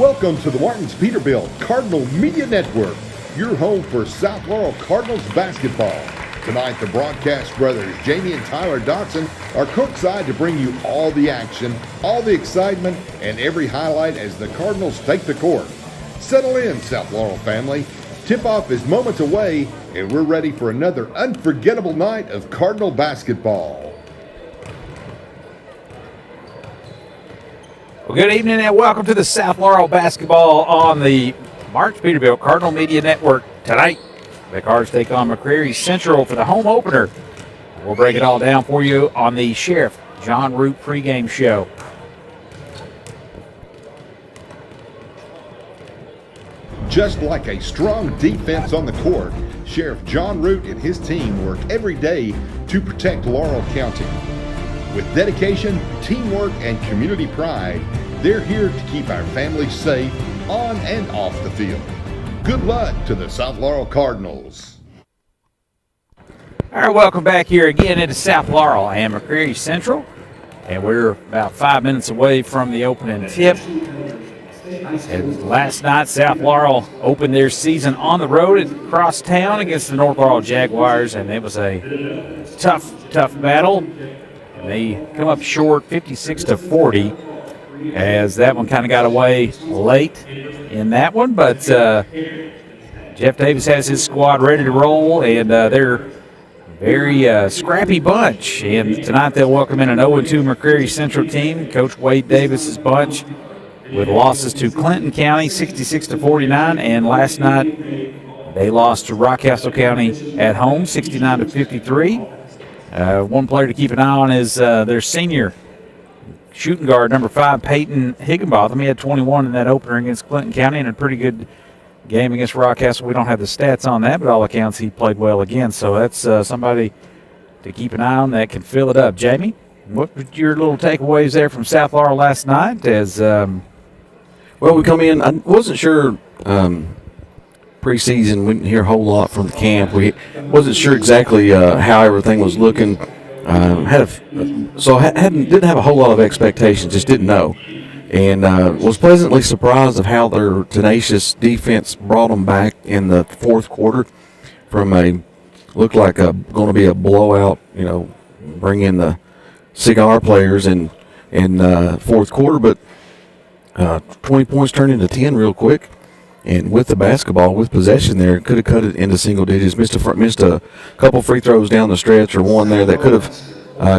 Welcome to the Martins Peterbilt Cardinal Media Network, your home for South Laurel Cardinals basketball. Tonight, the broadcast brothers, Jamie and Tyler Dotson, are courtside to bring you all the action, all the excitement, and every highlight as the Cardinals take the court. Settle in, South Laurel family. Tip-off is moments away, and we're ready for another unforgettable night of Cardinal basketball. Well, good evening and welcome to the South Laurel basketball on the Martins Peterbilt Cardinal Media Network. Tonight, the Cards take on McCreary Central for the home opener. We'll break it all down for you on the Sheriff John Root pregame show. Just like a strong defense on the court, Sheriff John Root and his team work every day to protect Laurel County. With dedication, teamwork, and community pride, they're here to keep our families safe on and off the field. Good luck to the South Laurel Cardinals. All right, welcome back here again into South Laurel and McCreary Central. And we're about 5 minutes away from the opening tip. And last night, South Laurel opened their season on the road across town against the North Laurel Jaguars, and it was a tough battle. And they come up short 56-40 as that one kind of got away late in that one. But Jeff Davis has his squad ready to roll, and they're a very scrappy bunch. And tonight they'll welcome in an 0-2 McCreary Central team, Coach Wade Davis's bunch, with losses to Clinton County 66-49, and last night they lost to Rockcastle County at home 69-53. One player to keep an eye on is their senior shooting guard, number 5, Peyton Higginbotham. He had 21 in that opener against Clinton County and a pretty good game against Rockcastle. We don't have the stats on that, but all accounts he played well again. So that's somebody to keep an eye on that can fill it up. Jamie, what were your little takeaways there from South Laurel last night? Well, we come in, I wasn't sure preseason, we didn't hear a whole lot from the camp. We wasn't sure exactly how everything was looking. Didn't have a whole lot of expectations, just didn't know. And was pleasantly surprised of how their tenacious defense brought them back in the fourth quarter from looked like going to be a blowout, bring in the cigar players in fourth quarter, but 20 points turned into 10 real quick, and with the basketball, with possession there, could have cut it into single digits. Missed a couple free throws down the stretch, or one there that could have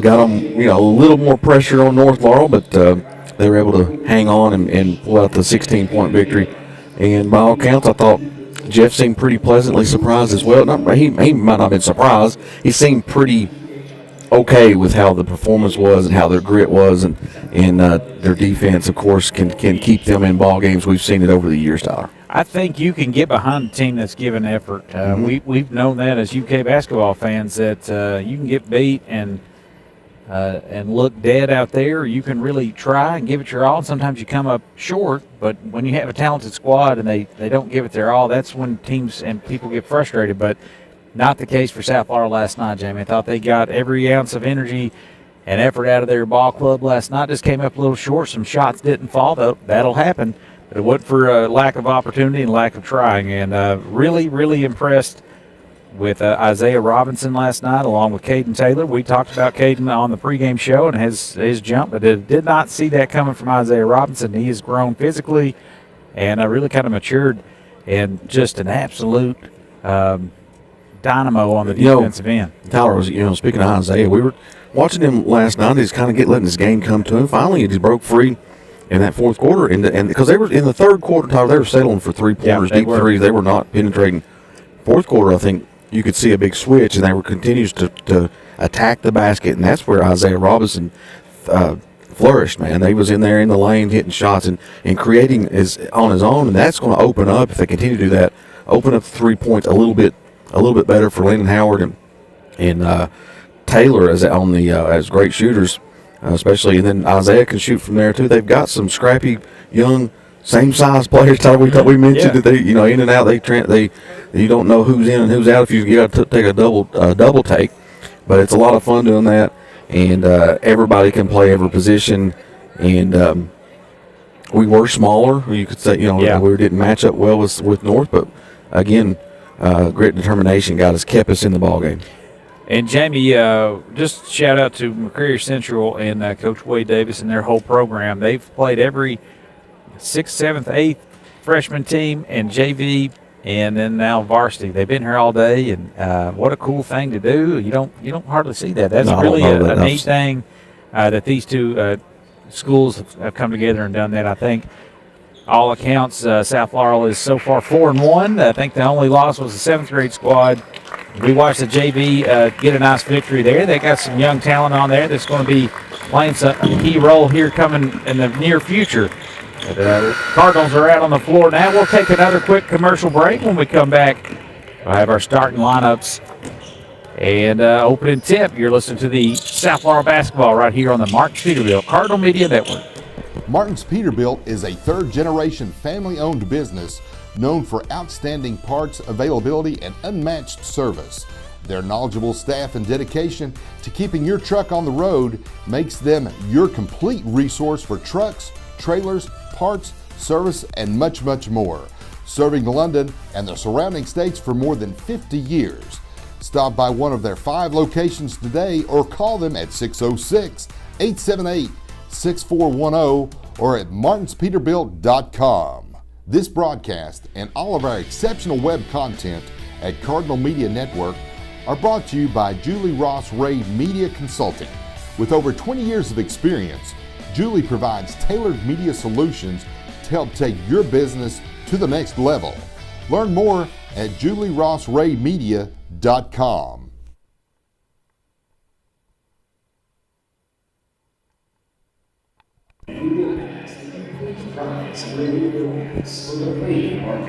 got them, a little more pressure on North Laurel, but they were able to hang on and pull out the 16-point victory. And by all counts, I thought Jeff seemed pretty pleasantly surprised as well. He might not have been surprised. He seemed pretty okay with how the performance was and how their grit was, and their defense, of course, can keep them in ball games. We've seen it over the years, Tyler. I think you can get behind a team that's given effort. We've known that as UK basketball fans, that you can get beat and look dead out there. You can really try and give it your all, and sometimes you come up short. But when you have a talented squad and they don't give it their all, that's when teams and people get frustrated. But not the case for South Laurel last night, Jamie. I thought they got every ounce of energy and effort out of their ball club last night. Just came up a little short. Some shots didn't fall, though. That'll happen. But it wasn't for lack of opportunity and lack of trying. And really, really impressed with Isaiah Robinson last night, along with Caden Taylor. We talked about Caden on the pregame show and his jump, but did not see that coming from Isaiah Robinson. He has grown physically and really kind of matured, and just an absolute dynamo on the defensive end. Tyler was, speaking of Isaiah, we were watching him last night. He's kind of letting his game come to him. Finally, he broke free in that fourth quarter, and because they were in the third quarter, Tyler, they were settling for 3-pointers, deep threes. They were not penetrating. Fourth quarter, I think you could see a big switch, and they were continues to attack the basket, and that's where Isaiah Robinson flourished. Man, he was in there in the lane, hitting shots and creating on his own, and that's going to open up, if they continue to do that, open up the 3 points a little bit better for Landon Howard and Taylor as great shooters, especially. And then Isaiah can shoot from there too. They've got some scrappy young same size players. Tyler, we mentioned that they in and out. You don't know who's in and who's out if you got to take a double take, but it's a lot of fun doing that. And everybody can play every position, and we were smaller. You could say, we didn't match up well with North, but again, great determination kept us in the ball game. And Jamie, just shout out to McCreary Central and Coach Wade Davis and their whole program. They've played every 6th, 7th, 8th freshman team and JV, and then now varsity. They've been here all day, and what a cool thing to do. You don't hardly see that. That's really a neat thing that these two schools have come together and done that. I think all accounts, South Laurel is so far 4-1. I think the only loss was the 7th grade squad. We watched the JV get a nice victory there. They got some young talent on there that's going to be playing a key role here coming in the near future. The Cardinals are out on the floor now. We'll take another quick commercial break. When we come back, we'll have our starting lineups and opening tip. You're listening to the South Laurel basketball right here on the Martins Peterbilt Cardinal Media Network. Martins Peterbilt is a third-generation family-owned business known for outstanding parts availability and unmatched service. Their knowledgeable staff and dedication to keeping your truck on the road makes them your complete resource for trucks, trailers, parts, service, and much, much more. Serving London and the surrounding states for more than 50 years. Stop by one of their 5 locations today or call them at 606-878-6410 or at martinspeterbilt.com. This broadcast and all of our exceptional web content at Cardinal Media Network are brought to you by Julie Ross Ray Media Consulting. With over 20 years of experience, Julie provides tailored media solutions to help take your business to the next level. Learn more at julierossraymedia.com.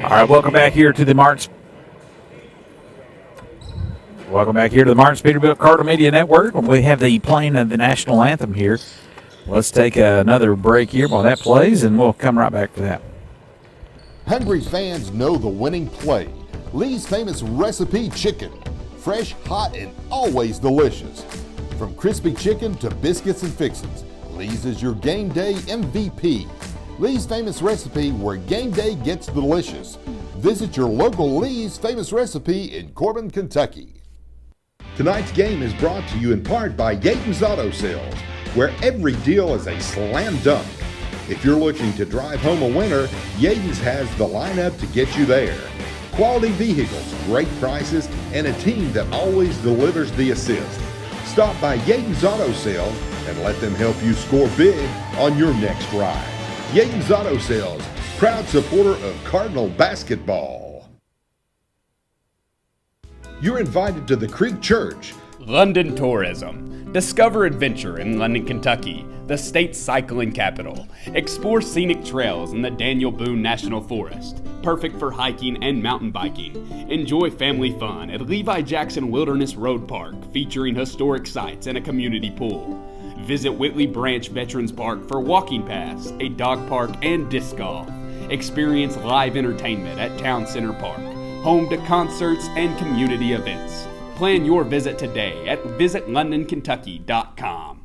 All right, welcome back here to the Martins Peterbilt Cardinal Media Network. We have the playing of the national anthem here. Let's take another break here while that plays, and we'll come right back for that. Hungry fans know the winning play. Lee's famous recipe chicken. Fresh, hot, and always delicious. From crispy chicken to biscuits and fixins, Lee's is your game day MVP. Lee's famous recipe, where game day gets delicious. Visit your local Lee's famous recipe in Corbin, Kentucky. Tonight's game is brought to you in part by Yaden's Auto Sales, where every deal is a slam dunk. If you're looking to drive home a winner, Yaden's has the lineup to get you there. Quality vehicles, great prices, and a team that always delivers the assist. Stop by Yaden's Auto Sales and let them help you score big on your next ride. Yaden's Auto Sales, proud supporter of Cardinal basketball. You're invited to the Creek Church. London Tourism. Discover adventure in London, Kentucky, the state's cycling capital. Explore scenic trails in the Daniel Boone National Forest, perfect for hiking and mountain biking. Enjoy family fun at Levi Jackson Wilderness Road Park, featuring historic sites and a community pool. Visit Whitley Branch Veterans Park for walking paths, a dog park, and disc golf. Experience live entertainment at Town Center Park, home to concerts and community events. Plan your visit today at visitlondonkentucky.com.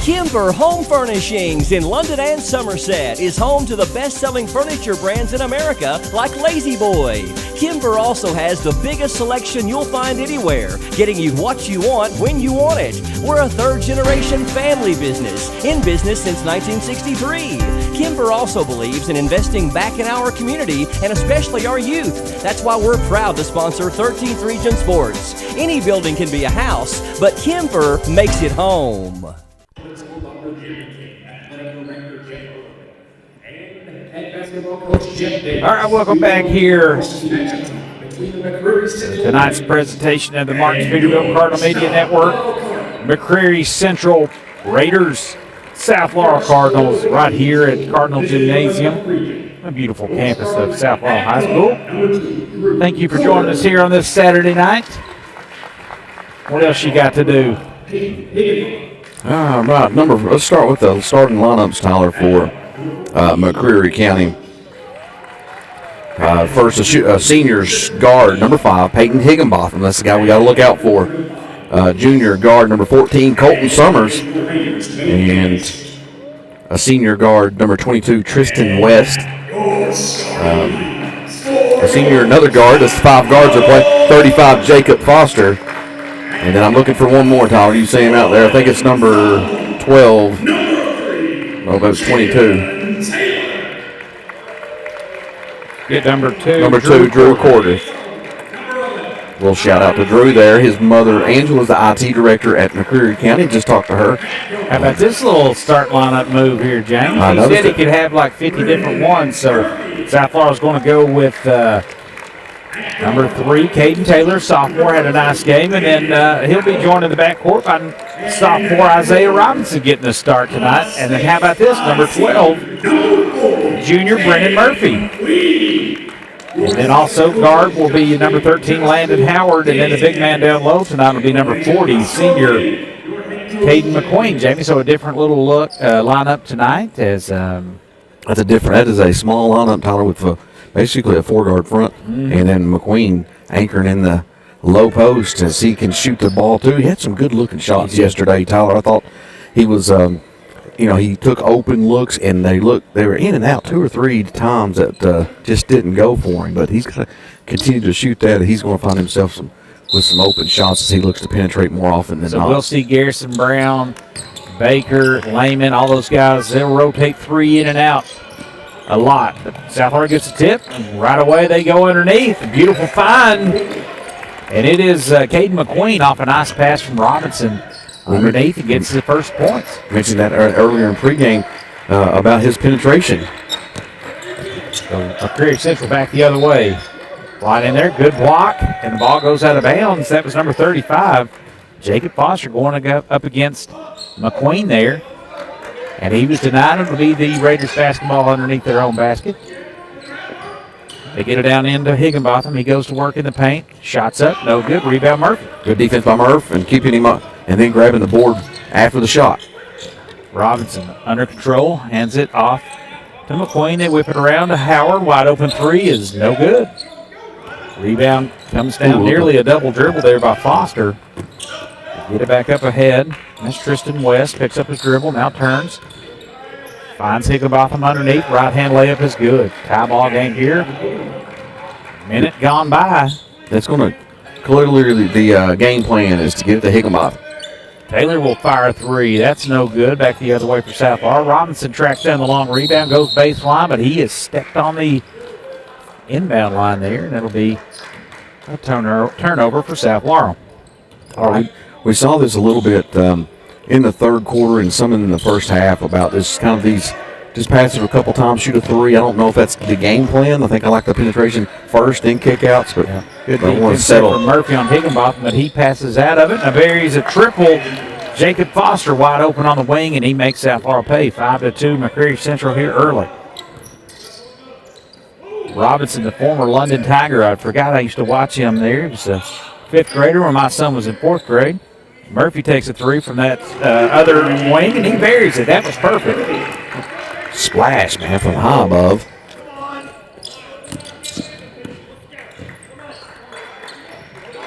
Kimber Home Furnishings in London and Somerset is home to the best-selling furniture brands in America like Lazy Boy. Kimber also has the biggest selection you'll find anywhere, getting you what you want when you want it. We're a third-generation family business, in business since 1963. Kimber also believes in investing back in our community and especially our youth. That's why we're proud to sponsor 13th Region Sports. Any building can be a house, but Kimber makes it home. All right, welcome back here. Tonight's presentation of the Martins Peterbilt Cardinal Media Network. McCreary Central Raiders, South Laurel Cardinals, right here at Cardinal Gymnasium, a beautiful campus of South Laurel High School. Thank you for joining us here on this Saturday night. What else you got to do? All right, let's start with the starting lineups, Tyler, for McCreary County. First, a seniors guard, number 5, Peyton Higginbotham. That's the guy we got to look out for. Junior guard, number 14, Colton Summers. And a senior guard, number 22, Tristan West. A senior, another guard. That's 5 guards that play. 35, Jacob Foster. And then I'm looking for one more, Tyler. You see him out there? I think it's number 12. Oh, that's 22. Get number 2. Number 2, Drew Corder. We'll shout out to Drew there. His mother, Angela, is the IT director at McCreary County. Just talked to her. How about this little start lineup move here, James? I He noticed said he it. could have like 50 different ones, so South Florida's going to go with number 3, Caden Taylor, sophomore, had a nice game, and then he'll be joined in the backcourt by sophomore Isaiah Robinson getting a start tonight. And then how about this, number 12, junior Brennan Murphy. And then also guard will be number 13, Landon Howard, and then the big man down low tonight will be number 40, senior Caden McQueen, Jamie. So a different little look lineup tonight as That's a different. That is a small lineup, Tyler, with basically a 4-guard front, and then McQueen anchoring in the low post as he can shoot the ball too. He had some good-looking shots yesterday, Tyler. I thought he was, he took open looks and they were in and out 2 or 3 times that just didn't go for him. But he's got to continue to shoot that. He's going to find himself with some open shots as he looks to penetrate more often than not. we'll see Garrison Brown, Baker, Lehman, all those guys. They'll rotate 3 in and out a lot. But South Florida gets a tip, and right away they go underneath. A beautiful find. And it is Caden McQueen off a nice pass from Robinson underneath and gets the first points. Mentioned that earlier in pregame about his penetration. So McCreary Central back the other way. Right in there, good block, and the ball goes out of bounds. That was number 35. Jacob Foster going to go up against McQueen there. And he was denied. It will be the Raiders basketball underneath their own basket. They get it down into Higginbotham. He goes to work in the paint. Shots up, no good. Rebound Murphy. Good defense by Murph and keeping him up and then grabbing the board after the shot. Robinson under control, hands it off to McQueen. They whip it around to Howard. Wide open 3 is no good. Rebound comes down, nearly a double dribble there by Foster. Get it back up ahead. That's Tristan West. Picks up his dribble, now turns. Finds Higginbotham underneath. Right hand layup is good. Tie ball game here. Minute gone by. That's going to clearly the game plan is to get it to Higginbotham. Taylor will fire 3. That's no good. Back the other way for South Florida. Robinson tracks down the long rebound, goes baseline, but he has stepped on the inbound line there, and it'll be a turnover for South Laurel. All right. We saw this a little bit in the third quarter and some in the first half about this kind of these just pass it a couple times, shoot a 3. I don't know if that's the game plan. I think I like the penetration first, then kickouts, but Good I want to defense settle. from Murphy on Higginbotham, but he passes out of it. Now buries a triple. Jacob Foster wide open on the wing, and he makes South Florida pay. 5-2, McCreary Central here early. Robinson, the former London Tiger. I forgot I used to watch him there. He was a 5th grader when my son was in 4th grade. Murphy takes a 3 from that other wing, and he buries it. That was perfect. Splash, man, from high above.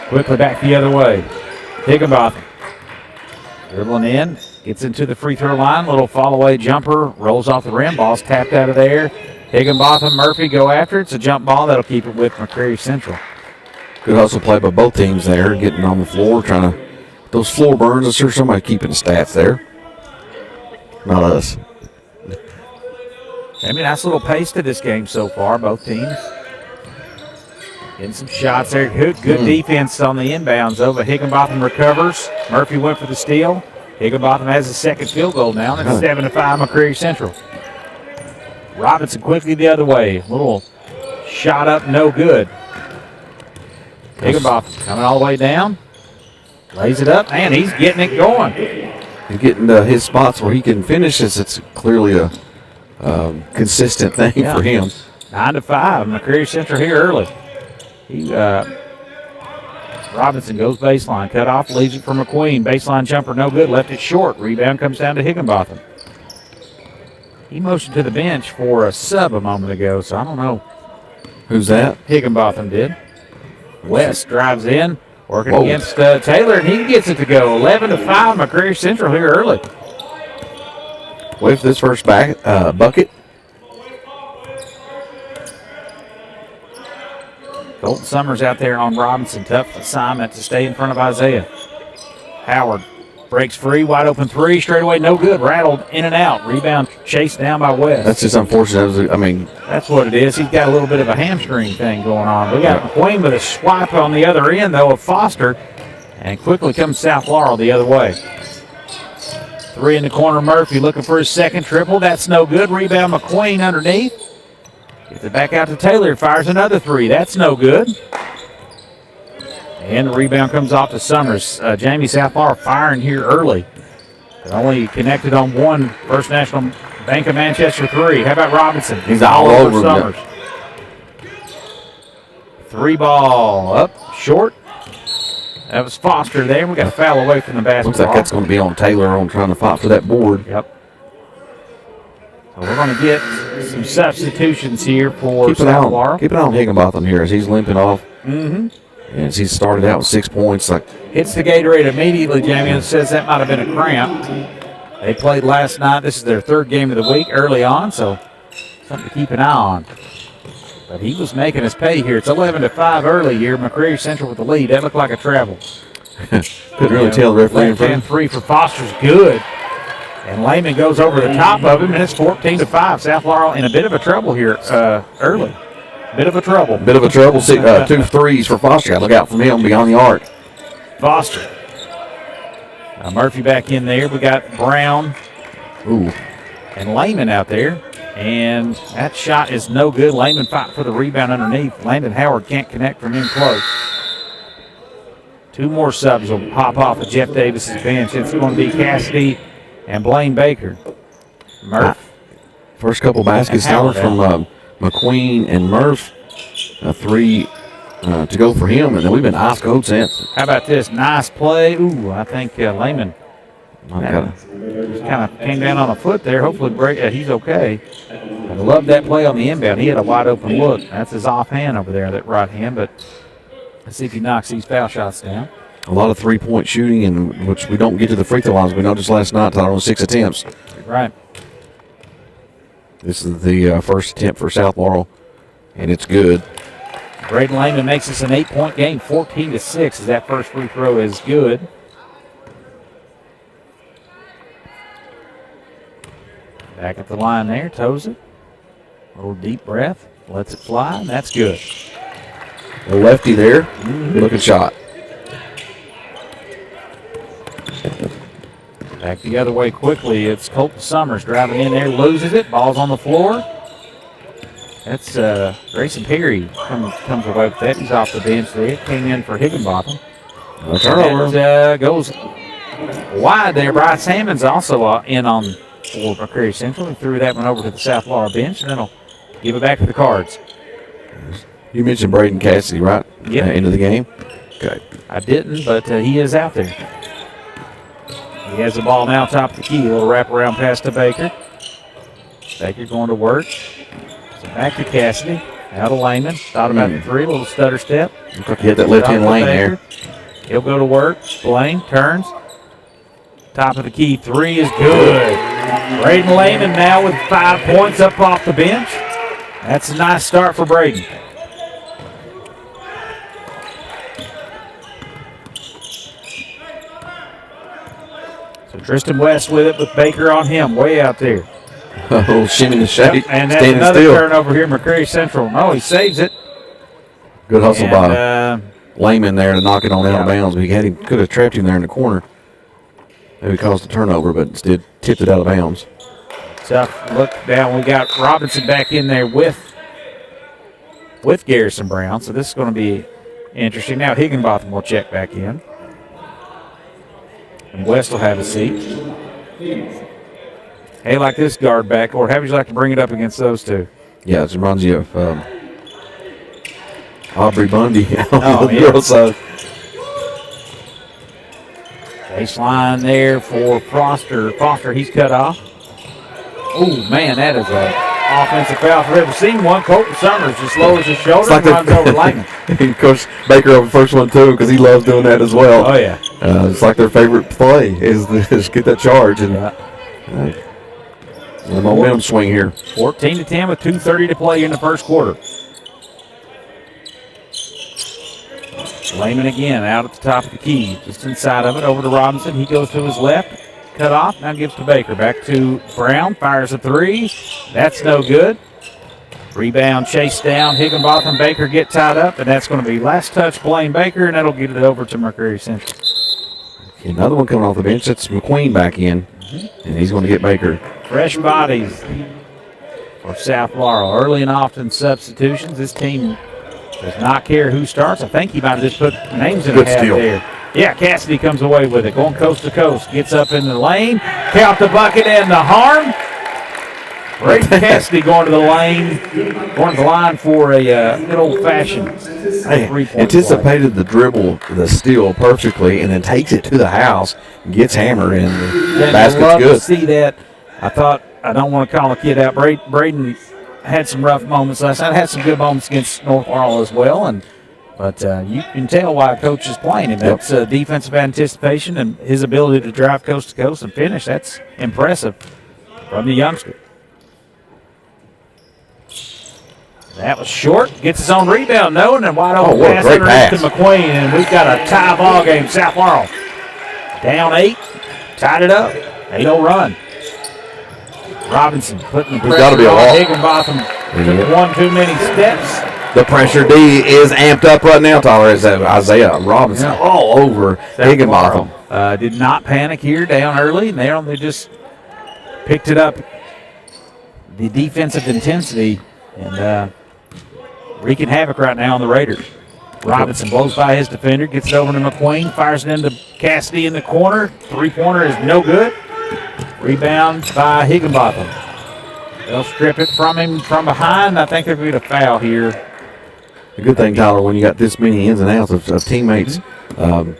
Quickly back the other way. Higginbotham. Dribbling in, gets into the free throw line. Little fall away jumper, rolls off the rim. Ball's tapped out of there. Higginbotham, Murphy go after it. It's a jump ball that'll keep it with McCreary Central. Good hustle play by both teams there, getting on the floor, trying to. Those floor burns, I'm sure somebody keeping the stats there. Not us. I mean, nice little pace to this game so far, both teams. Getting some shots there. Good defense on the inbounds over. Higginbotham recovers. Murphy went for the steal. Higginbotham has his second field goal now, and it's 7-5 McCreary Central. Robinson quickly the other way. Little shot up, no good. Higginbotham coming all the way down. Lays it up, and he's getting it going. He's getting his spots where he can finish this. It's clearly a consistent thing for him. 9-5, McCreary Central here early. Robinson goes baseline, cut off, leaves it for McQueen. Baseline jumper, no good, left it short. Rebound comes down to Higginbotham. He motioned to the bench for a sub a moment ago, so I don't know. Who's that? Higginbotham did. West drives in, working against Taylor, and he gets it to go. 11-5, McCreary Central here early. Wait for this first bucket. Colton Summers out there on Robinson. Tough assignment to stay in front of Isaiah. Howard breaks free. Wide open three. Straight away, no good. Rattled in and out. Rebound chased down by West. That's just unfortunate. That's what it is. He's got a little bit of a hamstring thing going on. We got McQueen with a swipe on the other end, though, of Foster. And quickly comes South Laurel the other way. Three in the corner. Murphy looking for his second triple. That's no good. Rebound McQueen underneath. Gets it back out to Taylor. Fires another three. That's no good. And the rebound comes off to Summers. Jamie South Laurel firing here early. But only connected on one First National Bank of Manchester three. How about Robinson? He's all over Summers. Three ball up short. That was Foster there. We got a foul away from the basketball. Looks like that's going to be on Taylor on trying to fight for that board. Yep. So we're going to get some substitutions here for South Laurel. Keep an eye on Higginbotham here as he's limping off. Mm-hmm. And as he started out with 6 points. Hits the Gatorade immediately, Jamie, and says that might have been a cramp. They played last night. This is their third game of the week early on, so something to keep an eye on. But he was making us pay here. It's 11-5 early here. McCreary Central with the lead. That looked like a travel. Couldn't really tell the referee in front of him. Three for Foster's good. And Lehman goes over the top of him, and it's 14-5. South Laurel in a bit of a trouble here early. Bit of a trouble. Two threes for Foster. Got to look out from him beyond the arc. Foster. Now Murphy back in there. We got Brown. Ooh. And Lehman out there. And that shot is no good. Lehman fight for the rebound underneath. Landon Howard can't connect from in close. Two more subs will pop off of Jeff Davis's bench. It's going to be Cassidy and Blaine Baker. Murph. First couple baskets down from McQueen and Murph. A three to go for him, and then we've been ice cold since. How about this? Nice play. Ooh, I think Lehman kind of came down on a foot there. Hopefully he's okay. I love that play on the inbound. He had a wide open look. That's his offhand over there, that right hand. But let's see if he knocks these foul shots down. A lot of three-point shooting, in which we don't get to the free throw lines. We noticed last night, Tyler, on 6 attempts. Right. This is the first attempt for South Laurel, and it's good. Braden Lehman makes us an 8-point game, 14-6, as that first free throw is good. Back at the line there, toes it. A little deep breath, lets it fly, and that's good. A lefty there, good looking shot. Back the other way quickly. It's Colton Summers driving in there, loses it. Ball's on the floor. That's Grayson Perry comes away with that. He's off the bench there. Came in for Higginbotham. No turnover. That goes wide there. Bryce Hammond's also in on for McCreary Central. He threw that one over to the South Laurel bench, and then he'll give it back to the Cards. You mentioned Braden Cassidy, right? Yep. Into the game? Okay. I didn't, but he is out there. He has the ball now top of the key. A little wraparound pass to Baker. Baker going to work. So back to Cassidy. Out of Lehman. Thought about the three. A little stutter step. Looks like he had that left-hand lane there. He'll go to work. Blaine turns. Top of the key. Three is good. Braden Lehman now with 5 points up off the bench. That's a nice start for Braden. So Tristan West with it with Baker on him, way out there. A little shimmy and shake, And that's standing another still. turnover here, McCreary Central. No, he saves it. Good hustle And, by Lehman there to knock it on out of bounds. He could have trapped him there in the corner. Maybe caused a turnover, but instead tipped it out of bounds. Tough look down. We got Robinson back in there with Garrison Brown. So this is going to be interesting. Now Higginbotham will check back in. And West will have a seat. Hey, like this guard back, or how would you like to bring it up against those two? Yeah, it reminds you of Aubrey Bundy Oh, on the yeah. girls' side. Baseline there for Foster. Foster, he's cut off. Oh, man, that is an offensive foul. If I've ever seen one, Colton Summers just lowers his shoulder and runs over Lehman. Of course, Baker over the first one, too, because he loves doing that as well. Oh, yeah. It's like their favorite play is get that charge. And The momentum swing here. 14-10 with 2:30 to play in the first quarter. Lehman again out at the top of the key, just inside of it, over to Robinson. He goes to his left, cut off, now gives to Baker. Back to Brown, fires a three. That's no good. Rebound chased down. Higginbotham, Baker get tied up, and that's going to be last touch Blaine Baker, and that'll get it over to McCreary Central. Another one coming off the bench. That's McQueen back in, and he's going to get Baker. Fresh bodies for South Laurel. Early and often substitutions. This team does not care who starts. I think he might have just put names in the hat there. Yeah, Cassidy comes away with it. Going coast to coast. Gets up in the lane. Count the bucket and the harm. Braden Cassidy going to the lane. Going to the line for a good old-fashioned three-point anticipated the dribble, the steal perfectly, and then takes it to the house and gets hammered, and the basket's love good. To see that. I thought, I don't want to call a kid out. Braden had some rough moments last night. Had some good moments against North Laurel as well, but you can tell why a coach is playing him. That's defensive anticipation and his ability to drive coast to coast and finish. That's impressive from the youngster. That was short. Gets his own rebound, no, and then wide open what a pass great underneath pass. to McQueen, and we've got a tie ball game. South Laurel down 8, tied it up. 8-0 run. Robinson putting the There's gotta be pressure a on. walk. Higginbotham took one too many steps. The pressure D is amped up right now, Tyler, as Isaiah Robinson all over Higginbotham. Did not panic here, down early, and they just picked it up. The defensive intensity and wreaking havoc right now on the Raiders. Robinson blows by his defender, gets it over to McQueen, fires it into Cassidy in the corner. Three-pointer is no good. Rebound by Higginbotham. They'll strip it from him from behind. I think they're going to foul here. The good thing, Tyler, when you got this many ins and outs of teammates and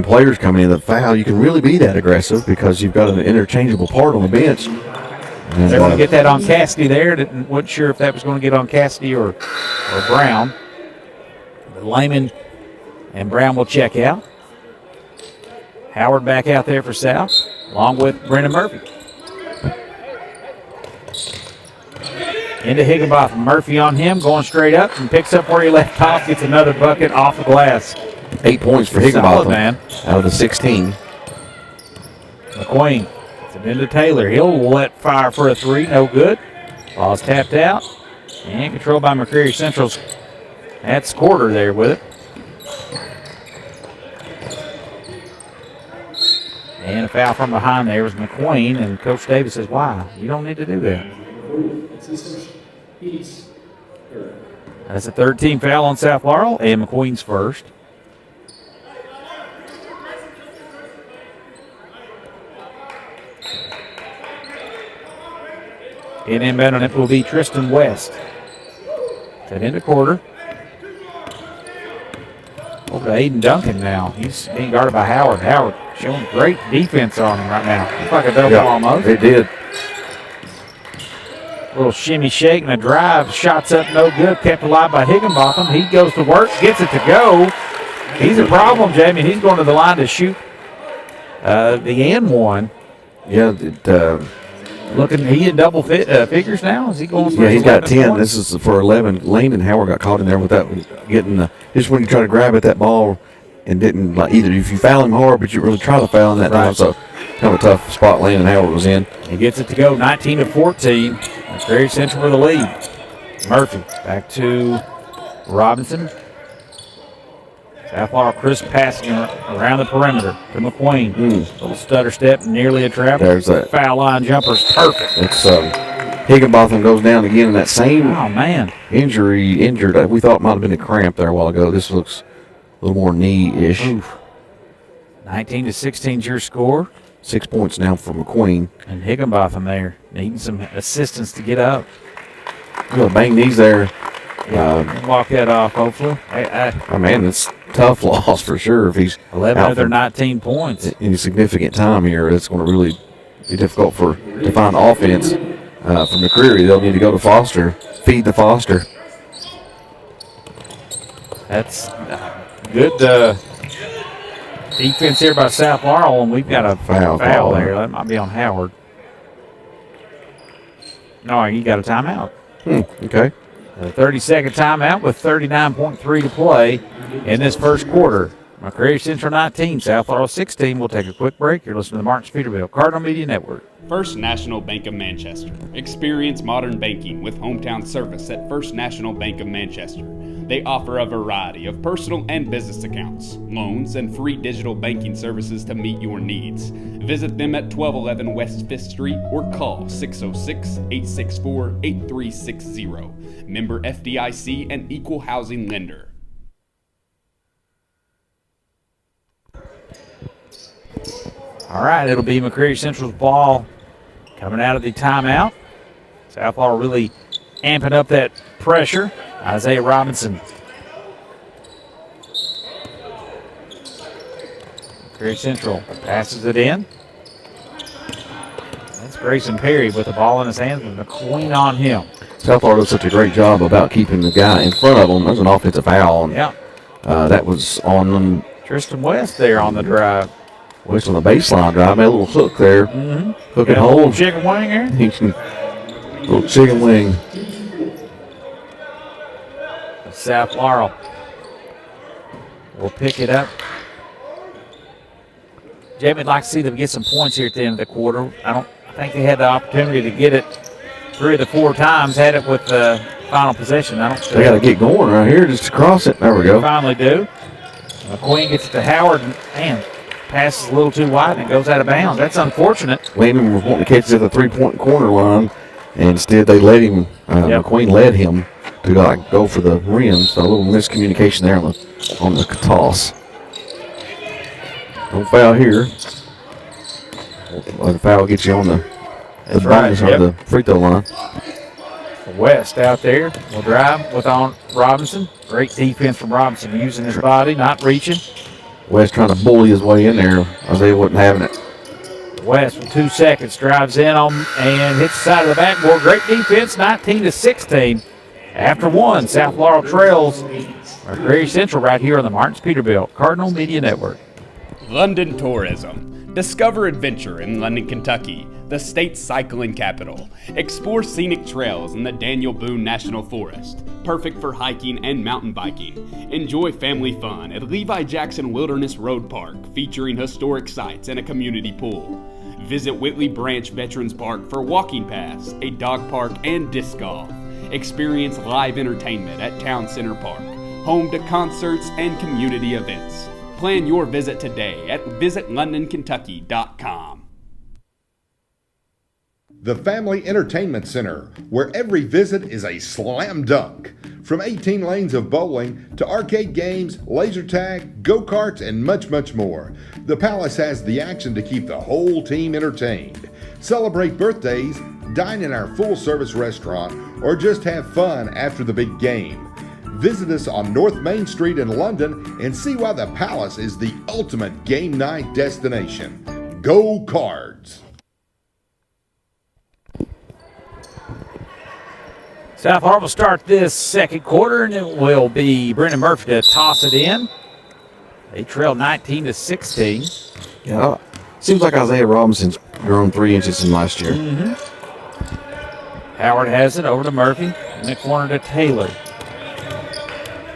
players coming in, the foul, you can really be that aggressive because you've got an interchangeable part on the bench. And, They're going to get that on Cassidy there. Wasn't sure if that was going to get on Cassidy or Brown. But Lehman and Brown will check out. Howard back out there for South, along with Brendan Murphy. Into Higginbotham. Murphy on him, going straight up and picks up where he left off. Gets another bucket off the glass. 8 points for Higginbotham Solid, man. out of the 16. McQueen. It's into Taylor. He'll let fire for a three. No good. Ball's tapped out. And controlled by McCreary Central's. That's quarter there with it. And a foul from behind there was McQueen. And Coach Davis says, why? You don't need to do that. That's a third team foul on South Laurel. And McQueen's first. And inbound on it will be Tristan West. That into quarter. Over to Aiden Duncan now. He's being guarded by Howard. Howard showing great defense on him right now. Looks like a double almost. It did. Little shimmy shake and a drive. Shots up, no good. Kept alive by Higginbotham. He goes to work, gets it to go. He's a problem, Jamie. He's going to the line to shoot the and one. Yeah, Looking, he in double figures now. Is he going? For he's got 10. points? This is for 11. Lane and Howard got caught in there with that, getting just when you try to grab at that ball and didn't like either. If you foul him hard, but you really try to foul him that time, so kind of a tough spot Lane and Howard was in. He gets it to go 19-14. Very Central with the lead. Murphy back to Robinson. South Laurel crisp passing around the perimeter to McQueen. Little stutter step, nearly a trap. There's that. Foul line jumper's perfect. It's Higginbotham goes down again in that same injured. We thought it might have been a cramp there a while ago. This looks a little more knee-ish. 19-16 is your score. 6 points now for McQueen. And Higginbotham there needing some assistance to get up. Bang knees there. Walk that off, hopefully. Man, it's tough loss for sure. If he's 11 out of their for 19 points. any significant time here, it's going to really be difficult to find offense for McCreary. They'll need to go to Foster, feed the Foster. That's good defense here by South Laurel, and we've got a foul there. That might be on Howard. No, he got a timeout. Okay. A 30-second timeout with 39.3 to play in this first quarter. McCreary Central 19, South Laurel 16. We'll take a quick break. You're listening to the Martin Peterbilt Cardinal Media Network. First National Bank of Manchester. Experience modern banking with hometown service at First National Bank of Manchester. They offer a variety of personal and business accounts, loans, and free digital banking services to meet your needs. Visit them at 1211 West 5th Street or call 606-864-8360. Member FDIC and Equal Housing Lender. All right, it'll be McCreary Central's ball coming out of the timeout. South Laurel really amping up that pressure. Isaiah Robinson. McCreary Central passes it in. That's Grayson Perry with the ball in his hands with McQueen on him. South Laurel does such a great job about keeping the guy in front of them. There's an offensive foul. And, yeah. That was on Tristan West there on the drive. West on the baseline drive. Made a little hook there. Hook and Got a hold. little chicken wing here. Little chicken wing. South Laurel will pick it up. Jamie, would like to see them get some points here at the end of the quarter. I think they had the opportunity to get it 3 of the 4 times, had it with the final possession. They got to get going right here just to cross it. There we go. They finally do. McQueen gets it to Howard and passes a little too wide and it goes out of bounds. That's unfortunate. Lehman was wanting to catch it at the 3-point corner line, and instead they let him. McQueen led him to go for the rim. So a little miscommunication there on the toss. Don't foul here. The foul gets you on the bonus on the free throw line. West out there will drive with on Robinson. Great defense from Robinson, using his body, not reaching. West trying to bully his way in there. Isaiah wasn't having it. West with 2 seconds drives in on and hits the side of the backboard. Great defense, 19-16. After one, South Laurel trails McCreary Central right here on the Martins Peterbilt Cardinal Media Network. London Tourism. Discover adventure in London, Kentucky, the state's cycling capital. Explore scenic trails in the Daniel Boone National Forest, perfect for hiking and mountain biking. Enjoy family fun at Levi Jackson Wilderness Road Park, featuring historic sites and a community pool. Visit Whitley Branch Veterans Park for walking paths, a dog park, and disc golf. Experience live entertainment at Town Center Park, home to concerts and community events. Plan your visit today at visitlondonkentucky.com. The Family Entertainment Center, where every visit is a slam dunk. From 18 lanes of bowling to arcade games, laser tag, go-karts, and much, much more. The Palace has the action to keep the whole team entertained. Celebrate birthdays, dine in our full-service restaurant, or just have fun after the big game. Visit us on North Main Street in London and see why the Palace is the ultimate game night destination. Go Cards! South Laurel will start this second quarter, and it will be Brendan Murphy to toss it in. They trail 19-16. Yeah, seems like Isaiah Robinson's grown 3 inches in last year. Howard has it over to Murphy. In the corner to Taylor.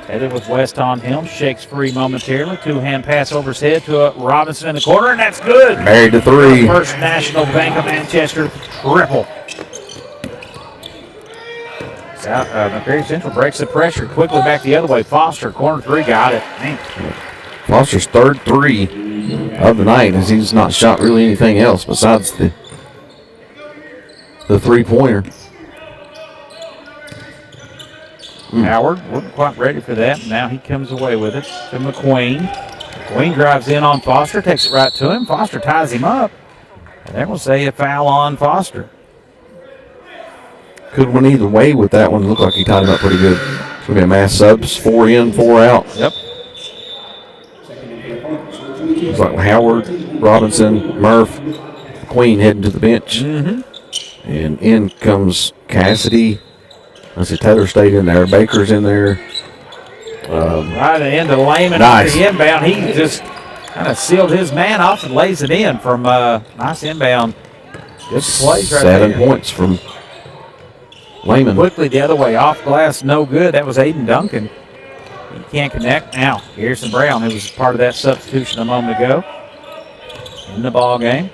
Headed with West on him. Shakes free momentarily. 2-hand pass over his head to Robinson in the corner, and that's good. Married to 3. First National Bank of Manchester triple. McCreary Central breaks the pressure quickly back the other way. Foster, corner 3, got it. Man. Foster's third 3 of the night, as he's not shot really anything else besides the 3-pointer. Howard wasn't quite ready for that. Now he comes away with it to McQueen. McQueen drives in on Foster, takes it right to him. Foster ties him up. And they're going to say a foul on Foster. Could win either way with that one. Looked like he tied him up pretty good. It's going to be a mass subs, 4 in, 4 out. Yep. It's like Howard, Robinson, Murph, Queen heading to the bench. And in comes Cassidy. I see Taylor stayed in there. Baker's in there. Right at the end of Lehman. Nice. The inbound. He just kind of sealed his man off and lays it in from nice inbound. Good plays right 7 there. points from Lehman. Quickly the other way, off glass, no good. That was Aiden Duncan. He can't connect. Now, Garrison Brown, who was part of that substitution a moment ago, in the ball game.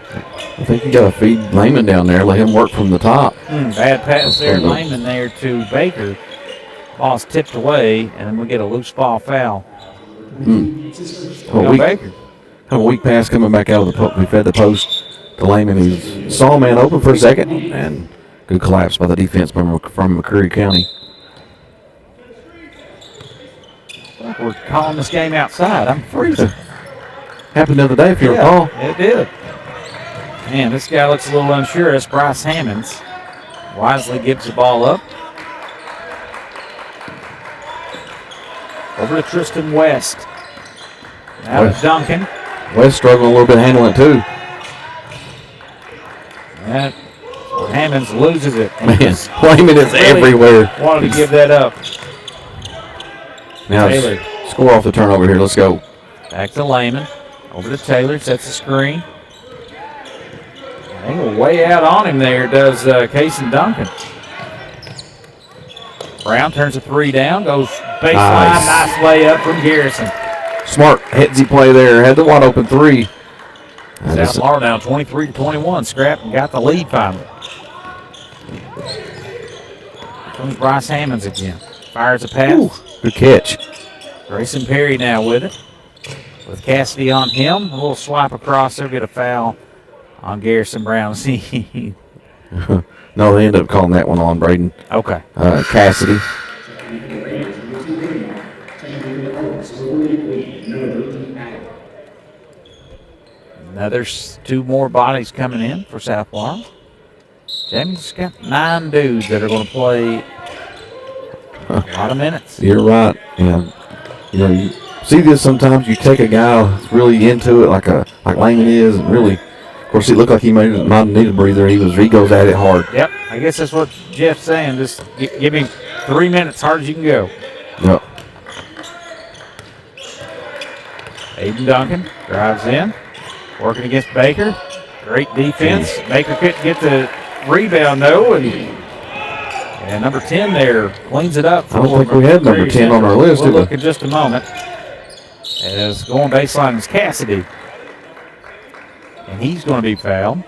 I think you got to feed Lehman down there, let him work from the top. Bad pass there, Lehman there to Baker. Ball's tipped away, and then we get a loose ball foul. Baker. Have a weak pass coming back out of the post. We fed the post to Lehman. He saw a man open for a second, and good collapse by the defense from McCreary County. We're calling this game outside. I'm freezing. Happened the other day, if you recall. It did. Man, this guy looks a little unsure. It's Bryce Hammonds. Wisely gives the ball up. Over to Tristan West. Now to Duncan. West struggling a little bit handling it, too. And Hammonds loses it. Man, Lehman is everywhere. Wanted to give that up. Now, Taylor. Score off the turnover here. Let's go. Back to Lehman. Over to Taylor. Sets the screen. Way out on him there does Cason Duncan. Brown turns a 3 down. Goes baseline. Nice layup from Garrison. Smart headsy play there. Had the wide open 3. South Laurel down 23-21. Scrapped and got the lead finally. Comes Bryce Hammonds again. Fires a pass. Ooh, good catch. Grayson Perry now with it. With Cassidy on him. A little swipe across there. Get a foul on Garrison Brown. No, they ended up calling that one on Braden. Okay. Cassidy. Now there's 2 more bodies coming in for South Laurel. Jamie's got 9 dudes that are going to play a lot of minutes. You're right. Yeah. You know, you see this sometimes. You take a guy who's really into it, like Lehman is, and really, of course, it looked like he might need a breather. He goes at it hard. Yep. I guess that's what Jeff's saying. Just give him 3 minutes, hard as you can go. Yep. Aiden Duncan drives in, working against Baker. Great defense. Baker couldn't get the rebound, though, and number 10 there cleans it up. I don't think we had number 10 on our list, We'll did we? look in just a moment. As going baseline is Cassidy. And he's going to be fouled.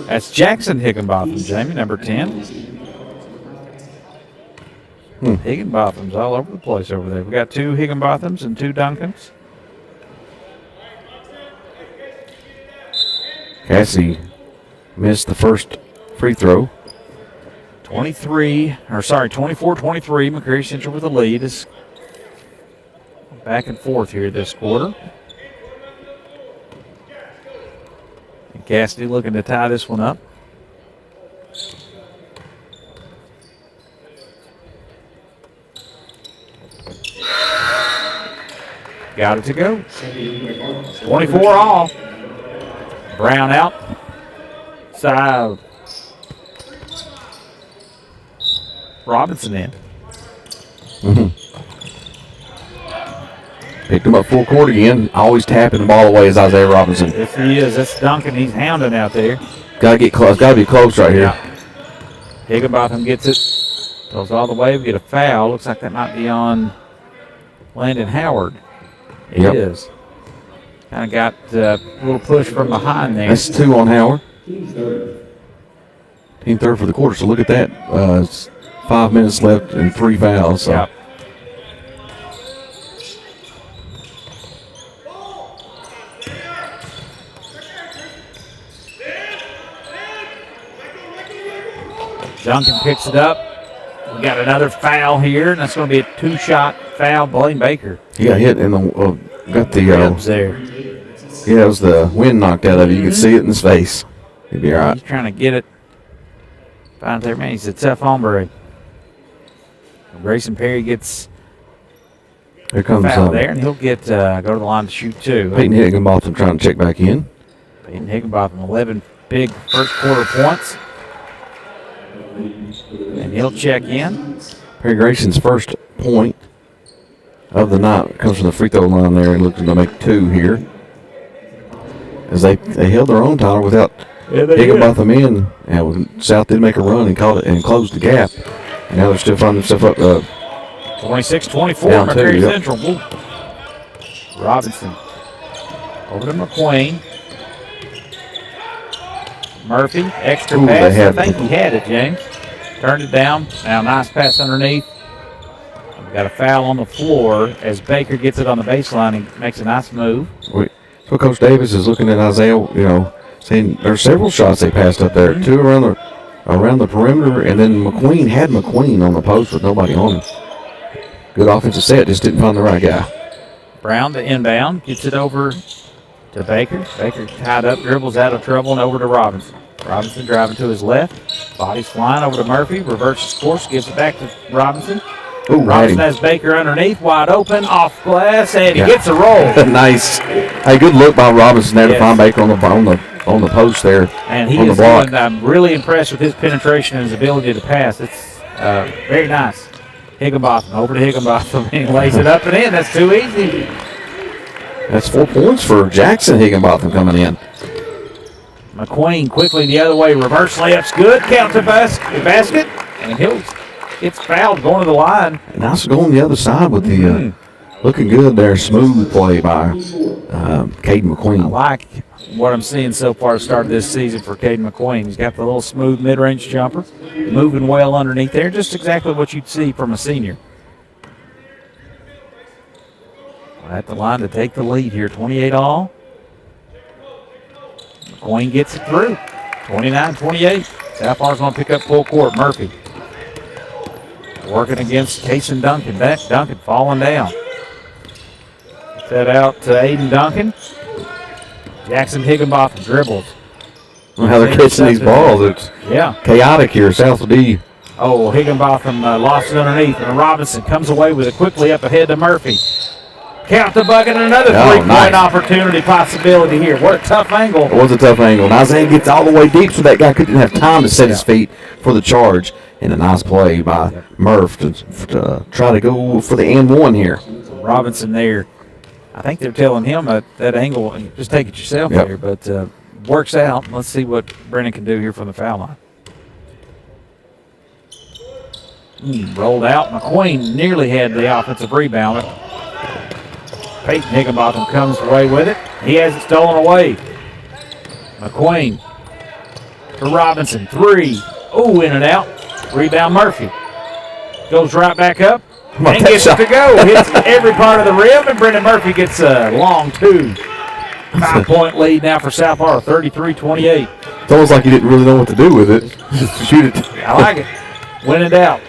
That's Jackson Higginbotham, Jamie, number 10. Higginbotham's all over the place over there. We got 2 Higginbothams and 2 Duncans. Cassie missed the first free throw. 24-23. McCreary Central with the lead. Is back and forth here this quarter. And Cassidy looking to tie this one up. Got it to go. 24 all. Brown out. Side. Robinson in. Picked him up full court again. Always tapping the ball away is Isaiah Robinson. Yes, he is. That's Duncan. He's hounding out there. Got to get close. Got to be close right here. Higginbotham gets it. Goes all the way. We get a foul. Looks like that might be on Landon Howard. It is. Kind of got a little push from behind there. That's 2 on Howard. Team third for the quarter. So look at that. It's 5 minutes left and 3 fouls. So. Yep. Duncan picks it up. We got another foul here, and that's going to be a 2-shot foul. Blaine Baker. He got hit in the got the ribs there. Yeah, it was the wind knocked out of it. You could see it in his face. He'd be all right. He's trying to get it. Find there, man. He's a tough hombre. Grayson Perry gets Here comes foul there, and he'll get go to the line to shoot 2. Peyton Higginbotham trying to check back in. Peyton Higginbotham, 11 big first quarter points. And he'll check in. Perry Grayson's first point of the night comes from the free throw line there and looking to make 2 here. as they held their own, Tyler, without Higginbotham in. And South did make a run and caught it and closed the gap. And now they're still finding themselves up. 26-24, McCreary Central. Woo. Robinson over to McQueen. Murphy, extra pass. I think he had it, James. Turned it down. Now nice pass underneath. We've got a foul on the floor as Baker gets it on the baseline. He makes a nice move. So Coach Davis is looking at Isaiah, saying there's several shots they passed up there. 2 around the perimeter, and then McQueen had McQueen on the post with nobody on him. Good offensive set, just didn't find the right guy. Brown to inbound, gets it over to Baker. Baker tied up, dribbles out of trouble, and over to Robinson. Robinson driving to his left. Body's flying over to Murphy. Reverses course, gives it back to Robinson. Ooh, Robinson has Baker underneath, wide open, off glass, and he gets a roll. Nice. Hey, good look by Robinson there to find Baker on the post there. And I'm really impressed with his penetration and his ability to pass. It's very nice. Higginbotham over to Higginbotham. He lays it up and in. That's too easy. That's 4 points for Jackson Higginbotham coming in. McQueen quickly the other way. Reverse layup's good. Count to basket. And he'll gets fouled going to the line. Nice going the other side with the looking good there. Smooth play by Caden McQueen. I like what I'm seeing so far to start this season for Caden McQueen. He's got the little smooth mid-range jumper, moving well underneath there, just exactly what you'd see from a senior. At the line to take the lead here, 28 all. McQueen gets it through, 29-28. South Florida's going to pick up full court. Murphy working against Cason Duncan. Duncan falling down. Set out to Aiden Duncan. Jackson Higginbotham dribbles. How they're catching these balls. It's chaotic here. South D. Oh, Higginbotham lost it underneath, and Robinson comes away with it quickly up ahead to Murphy. Count the bucket, and another three-point opportunity possibility here. What a tough angle. It was a tough angle. And Isaiah gets all the way deep, so that guy couldn't have time to set his feet for the charge. And a nice play by Murph to try to go for the and one here. Robinson there. I think they're telling him that angle, just take it yourself there, but works out. Let's see what Brennan can do here from the foul line. Rolled out. McQueen nearly had the offensive rebound. Peyton Higginbotham comes away with it. He has it stolen away. McQueen to Robinson. 3. Oh, in and out. Rebound Murphy. Goes right back up. And gets it to go. Hits every part of the rim, and Brendan Murphy gets a long 2. 5-point lead now for South Florida, 33-28. It's almost like he didn't really know what to do with it. Just shoot it. I like it. Win it out.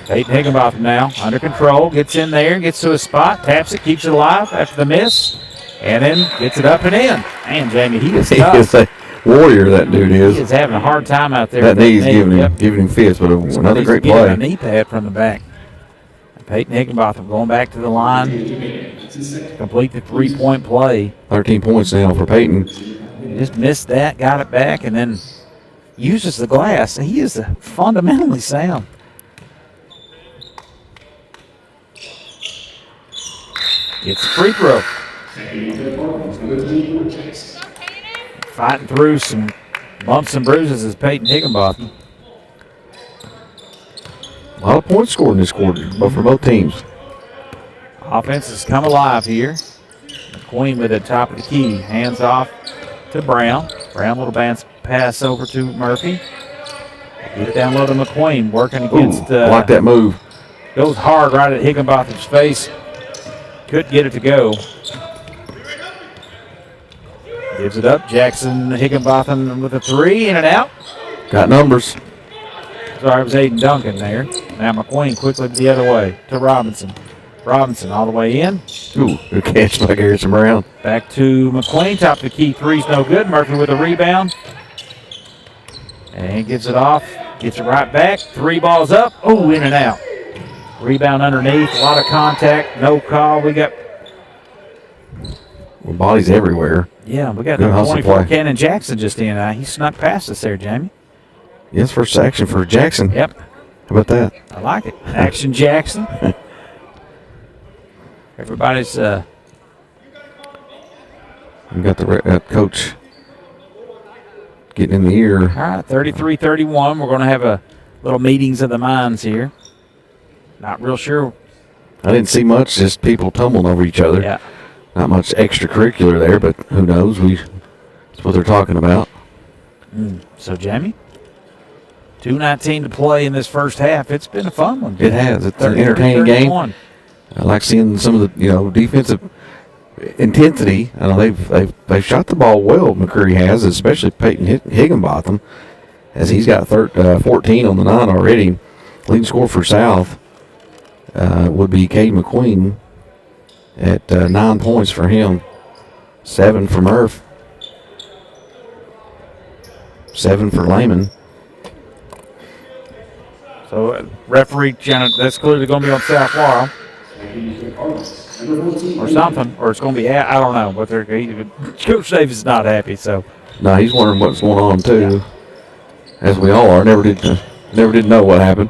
Peyton Higginbotham now under control. Gets in there, gets to a spot, taps it, keeps it alive after the miss, and then gets it up and in. Man, Jamie, he is tough. He is a warrior, that dude is. He is having a hard time out there. That knee's giving him fits, but another great play. A knee pad from the back. Peyton Higginbotham going back to the line to complete the 3-point play. 13 points now for Peyton. He just missed that, got it back, and then uses the glass. He is fundamentally sound. It's a free throw. Fighting through some bumps and bruises is Peyton Higginbotham. A lot of points scored in this quarter, but for both teams. Offense has come alive here. McQueen with the top of the key. Hands off to Brown. Brown little bounce pass over to Murphy. Get it down low to McQueen. Working against. Block that move. Goes hard right at Higginbotham's face. Couldn't get it to go. Gives it up. Jackson Higginbotham with a 3 in and out. Got numbers. Sorry, it was Aiden Duncan there. Now McQueen quickly the other way to Robinson. Robinson all the way in. Ooh, good catch by Garrison Brown. Back to McQueen. Top of the key. 3's no good. Murphy with a rebound. And he gives it off. Gets it right back. 3 balls up. Oh, in and out. Rebound underneath. A lot of contact. No call. We got. Well, bodies everywhere. Yeah, we got number 24 Cannon Jackson just in. He snuck past us there, Jamie. Yes, first action for Jackson. Yep. How about that? I like it. Action Jackson. Everybody's We got the coach getting in the ear. All right, 33-31. We're going to have a little meetings of the minds here. Not real sure. I didn't see much, just people tumbling over each other. Yeah. Not much extracurricular there, but who knows? That's what they're talking about. So, Jamie, 2:19 to play in this first half. It's been a fun one. It has. It's an entertaining game. I like seeing some of the defensive intensity. I know they've shot the ball well. McCreary has, especially Peyton Higginbotham, as he's got 14 on the 9 already. Leading score for South would be Cade McQueen at 9 points for him. 7 for Murph. 7 for Lehman. So, referee, that's clearly going to be on South Laurel. Or something. Or it's going to be, I don't know. But Coach Davis is not happy, so. No, he's wondering what's going on, too. As we all are. Never did know what happened.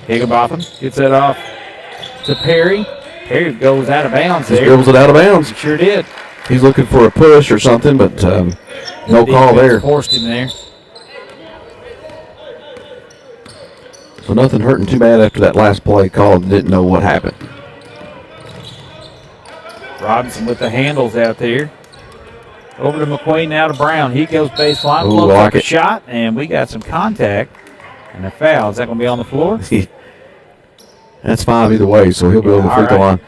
Higginbotham gets it off to Perry. Perry goes out of bounds there. He dribbles it out of bounds. He sure did. He's looking for a push or something, but no call there. Forced him there. So nothing hurting too bad after that last play call. Didn't know what happened. Robinson with the handles out there. Over to McQueen, now to Brown. He goes baseline, Ooh, blows I up like a it. shot, and we got some contact and a foul. Is that going to be on the floor? That's 5 either way, so he'll be over the free throw line.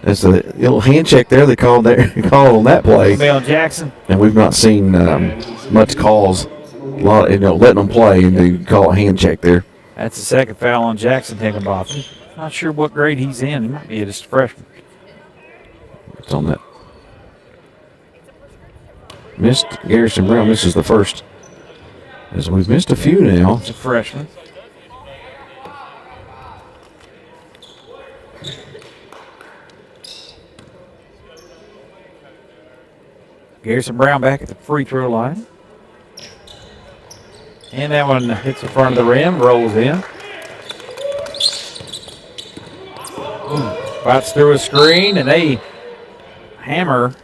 That's a little hand check there they called on that play. Be on Jackson. And we've not seen much calls, a lot, letting them play and they call a hand check there. That's the second foul on Jackson Higginbotham. Not sure what grade he's in. He might be just a freshman. It's on that. Missed Garrison Brown. Misses the first. As we've missed a few now. He's a freshman. Garrison Brown back at the free throw line. And that one hits the front of the rim, rolls in. Bites through a screen, and they hammer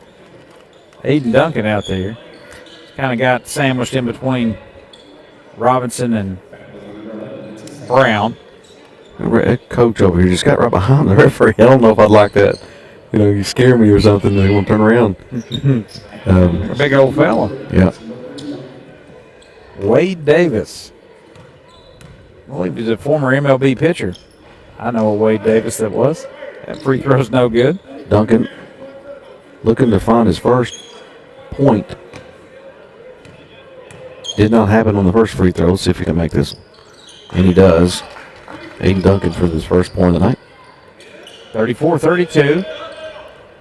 Aiden Duncan out there. Kind of got sandwiched in between Robinson and Brown. Coach over here just got right behind the referee. I don't know if I'd like that. You scare me or something. They won't turn around. A big old fella. Yeah. Wade Davis. I believe he's a former MLB pitcher. I know a Wade Davis that was. That free throw's no good. Duncan looking to find his first point. Did not happen on the first free throw. Let's see if he can make this. And he does. Aiden Duncan for his first point of the night. 34-32.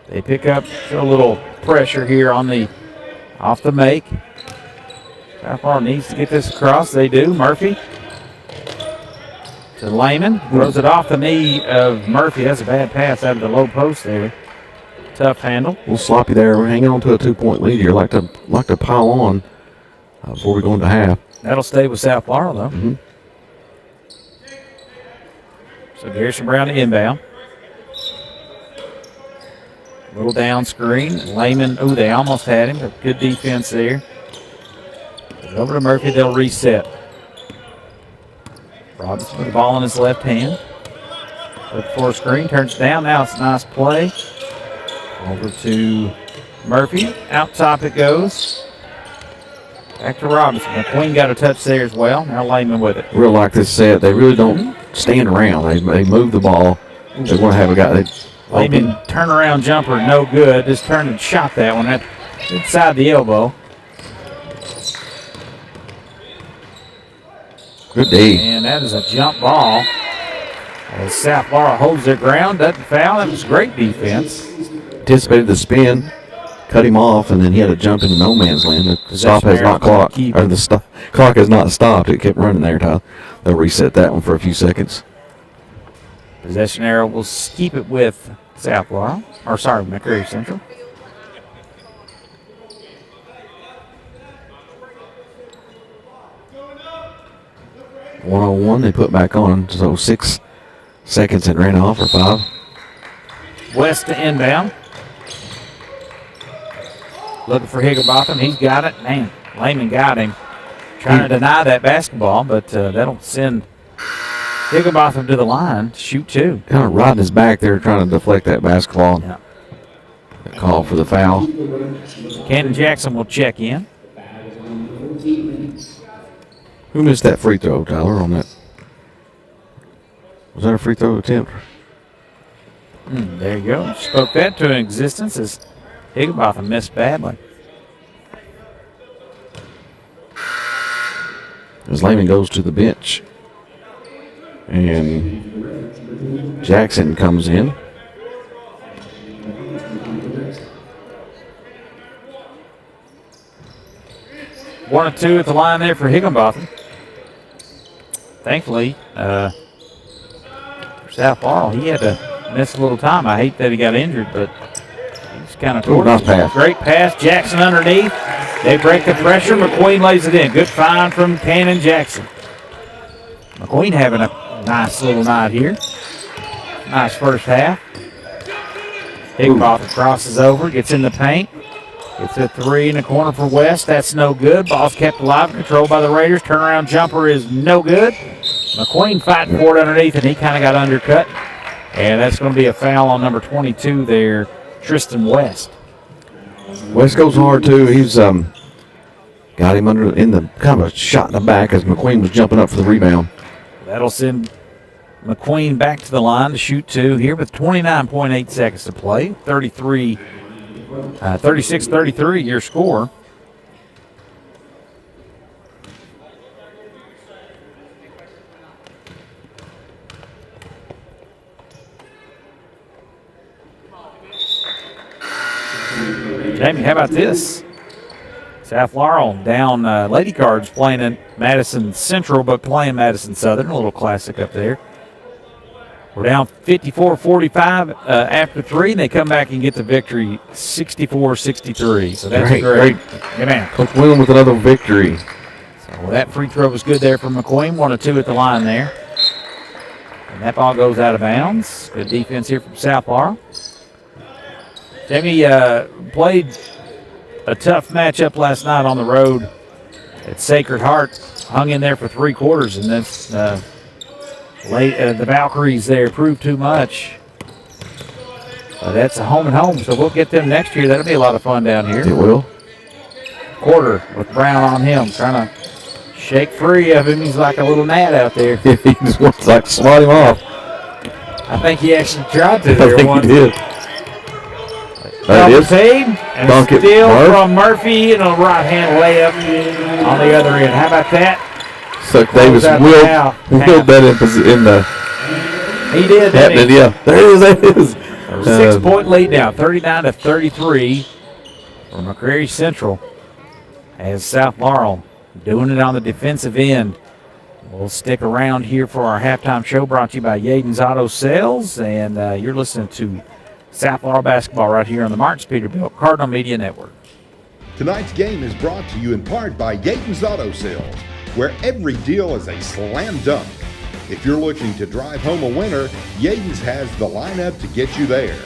They pick up a little pressure here off the make. South Laurel needs to get this across. They do. Murphy to Lehman. Throws it off the knee of Murphy. That's a bad pass out of the low post there. Tough handle. A little sloppy there. We're hanging on to a 2-point lead here. Like to pile on before we go into half. That'll stay with South Laurel, though. Mm-hmm. So Garrison Brown to inbound. Little down screen. Lehman, they almost had him, but good defense there. Over to Murphy, they'll reset. Robinson with the ball in his left hand. Look for a screen, turns down. Now it's a nice play. Over to Murphy. Out top it goes. Back to Robinson. McQueen got a touch there as well. Now Lehman with it. Real like this set. They really don't stand around. They move the ball. They want to have a guy. Lehman turnaround jumper, no good. Just turned and shot that one inside the elbow. Good D. And that is a jump ball. As South Laurel holds their ground, doesn't foul. That was great defense. Anticipated the spin, cut him off, and then he had to jump into no man's land. The stop has not clocked, or the clock has not stopped. It kept running there, Tyler. They'll reset that one for a few seconds. Possession arrow will keep it with South Laurel, McCreary Central. .101 they put back on, so 6 seconds it ran off, or 5. West to inbound. Looking for Higginbotham. He's got it. Man, Lehman got him. Trying to deny that basketball, but that'll send Higginbotham to the line to shoot 2. Kind of riding his back there trying to deflect that basketball. Yeah. Call for the foul. Cannon Jackson will check in. Who missed that free throw, Tyler, on that? Was that a free throw attempt? There you go. Spoke that to existence as Higginbotham missed badly. As Lehman goes to the bench. And Jackson comes in. One or two at the line there for Higginbotham. Thankfully, for South Laurel, he had to miss a little time. I hate that he got injured, but he's kind of Nice pass. Great pass. Jackson underneath. They break the pressure. McQueen lays it in. Good find from Cannon Jackson. McQueen having a nice little night here. Nice first half. Higginbotham crosses over, gets in the paint. Gets a 3 in the corner for West. That's no good. Ball's kept alive, controlled by the Raiders. Turnaround jumper is no good. McQueen fighting for it underneath, and he kind of got undercut. And that's going to be a foul on number 22 there, Tristan West. West goes hard, too. He's got him under in the kind of a shot in the back as McQueen was jumping up for the rebound. That'll send McQueen back to the line to shoot 2 here with 29.8 seconds to play. 36-33 your score. Jamie, how about this? South Laurel down Lady Cards playing in Madison Central, but playing Madison Southern. A little classic up there. We're down 54-45 after 3, and they come back and get the victory 64-63. So that's great. Good man. Coach William with another victory. So that free throw was good there from McQueen. 1 or 2 at the line there. And that ball goes out of bounds. Good defense here from South Laurel. Jamie played a tough matchup last night on the road at Sacred Heart. Hung in there for 3 quarters, and then the Valkyries there proved too much. That's a home and home, so we'll get them next year. That'll be a lot of fun down here. It will. Quarter with Brown on him, trying to shake free of him. He's like a little gnat out there. He just wants to like swat him off. I think he actually tried to I there think once. he did. And a steal from Murphy and a right-hand layup on the other end. How about that? So Davis willed that in the. He did, didn't he? Yeah, there it is. 6-point lead now, 39-33 for McCreary Central. As South Laurel doing it on the defensive end. We'll stick around here for our halftime show brought to you by Yaden's Auto Sales. And you're listening to South Laurel basketball right here on the Martins Peterbilt Cardinal Media Network. Tonight's game is brought to you in part by Yaden's Auto Sales, where every deal is a slam dunk. If you're looking to drive home a winner, Yaden's has the lineup to get you there.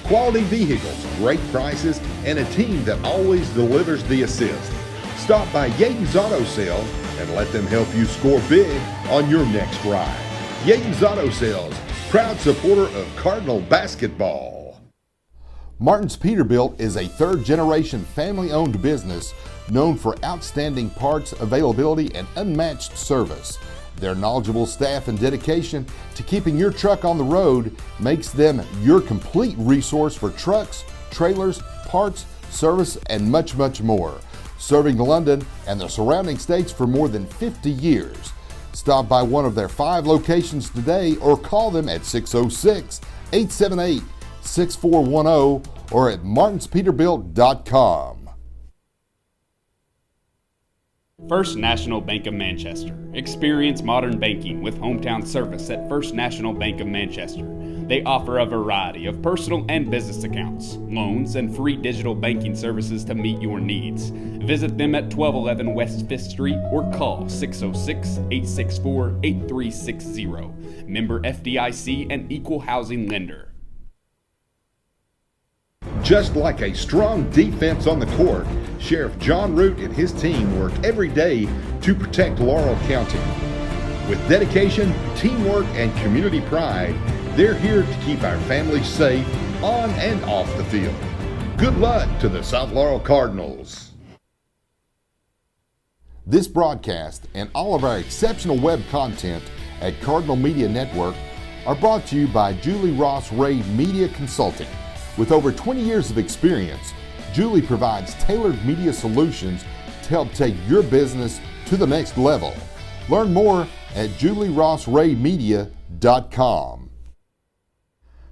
Quality vehicles, great prices, and a team that always delivers the assist. Stop by Yaden's Auto Sales and let them help you score big on your next ride. Yaden's Auto Sales, proud supporter of Cardinal basketball. Martins Peterbilt is a third-generation family-owned business known for outstanding parts availability and unmatched service. Their knowledgeable staff and dedication to keeping your truck on the road makes them your complete resource for trucks, trailers, parts, service, and much, much more. Serving London and the surrounding states for more than 50 years. Stop by one of their 5 locations today or call them at 606-878-6410 or at martinspeterbilt.com. First National Bank of Manchester. Experience modern banking with hometown service at First National Bank of Manchester. They offer a variety of personal and business accounts, loans, and free digital banking services to meet your needs. Visit them at 1211 West 5th Street or call 606-864-8360. Member FDIC and equal housing lender. Just like a strong defense on the court, Sheriff John Root and his team work every day to protect Laurel County. With dedication, teamwork, and community pride, they're here to keep our families safe on and off the field. Good luck to the South Laurel Cardinals. This broadcast and all of our exceptional web content at Cardinal Media Network are brought to you by Julie Ross Ray Media Consulting. With over 20 years of experience, Julie provides tailored media solutions to help take your business to the next level. Learn more at julierossraymedia.com.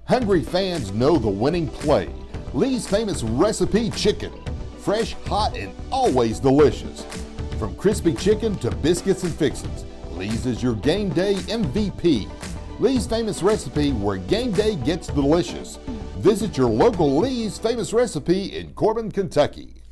Hungry fans know the winning play. Lee's Famous Recipe Chicken. Fresh, hot, and always delicious. From crispy chicken to biscuits and fixins, Lee's is your game day MVP. Lee's Famous Recipe, where game day gets delicious. Visit your local Lee's Famous Recipe in Corbin, Kentucky.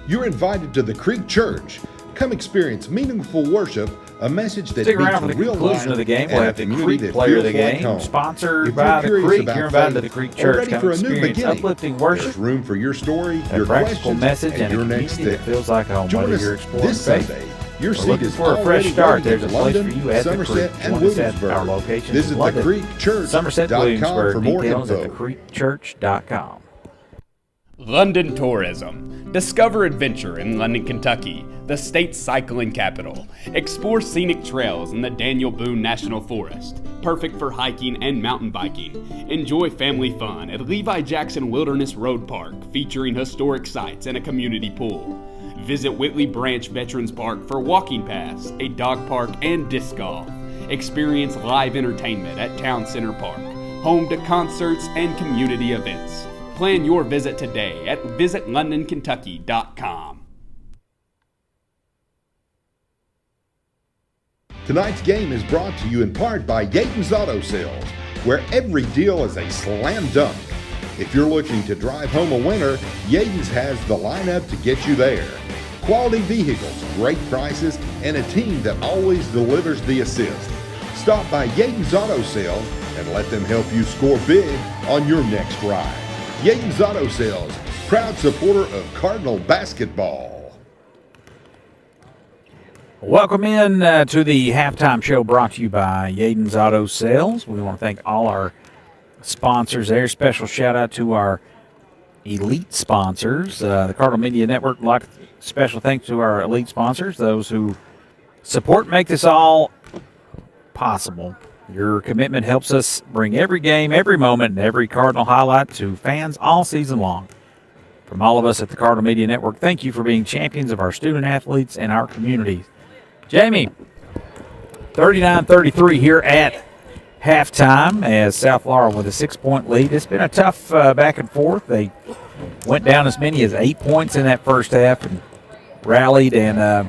You're invited to the Creek Church. Come experience meaningful worship, a message that Stick around for beats the real conclusion life, of the game. We'll and have a the community Creek that player of the feels like game, home. sponsored If by you're the curious Creek. about You're invited to faith the Creek or Church. ready Come for a new experience beginning, uplifting there's worship, room for your story, a your practical questions, message, and and a your next community that step. feels like home. Join Whether us you're exploring this faith Sunday. Your or seat looking is for a fresh already start, waiting there's a in place London, for you at the Somerset, Creek. and Join us at Williamsburg. our locations Visit in the London, creekchurch.com Williamsburg. for more Details at info. thecreekchurch.com. London Tourism. Discover adventure in London, Kentucky, the state's cycling capital. Explore scenic trails in the Daniel Boone National Forest, perfect for hiking and mountain biking. Enjoy family fun at Levi Jackson Wilderness Road Park, featuring historic sites and a community pool. Visit Whitley Branch Veterans Park for walking paths, a dog park, and disc golf. Experience live entertainment at Town Center Park, home to concerts and community events. Plan your visit today at visitlondonkentucky.com. Tonight's game is brought to you in part by Yaton's Auto Sales, where every deal is a slam dunk. If you're looking to drive home a winner, Yaton's has the lineup to get you there. Quality vehicles, great prices, and a team that always delivers the assist. Stop by Yaton's Auto Sales and let them help you score big on your next ride. Yaton's Auto Sales, proud supporter of Cardinal basketball. Welcome in to the halftime show brought to you by Yaden's Auto Sales. We want to thank all our sponsors there. Special shout out to our elite sponsors. The Cardinal Media Network, special thanks to our elite sponsors, those who support and make this all possible. Your commitment helps us bring every game, every moment, and every Cardinal highlight to fans all season long. From all of us at the Cardinal Media Network, thank you for being champions of our student athletes and our communities. Jamie, 39-33 here at halftime as South Laurel with a 6-point lead. It's been a tough back and forth. They went down as many as 8 points in that first half and rallied and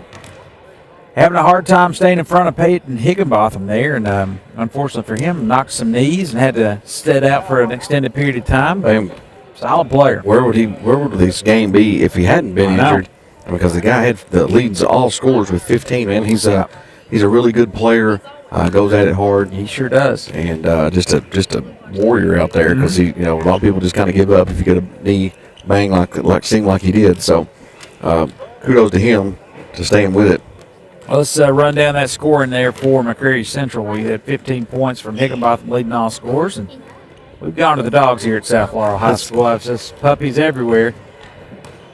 having a hard time staying in front of Peyton Higginbotham there, and unfortunately for him, knocked some knees and had to sit out for an extended period of time. But solid player. Where would this game be if he hadn't been injured? Because the guy leads all scorers with 15. Man, he's a really good player. Goes at it hard. He sure does. And just a warrior out there because a lot of people just kind of give up if you get a knee bang like seemed like he did. So kudos to him to staying with it. Well, let's run down that scoring there for McCreary Central. We had 15 points from Higginbotham leading all scores, and we've gone to the dogs here at South Laurel High School. I've just puppies everywhere.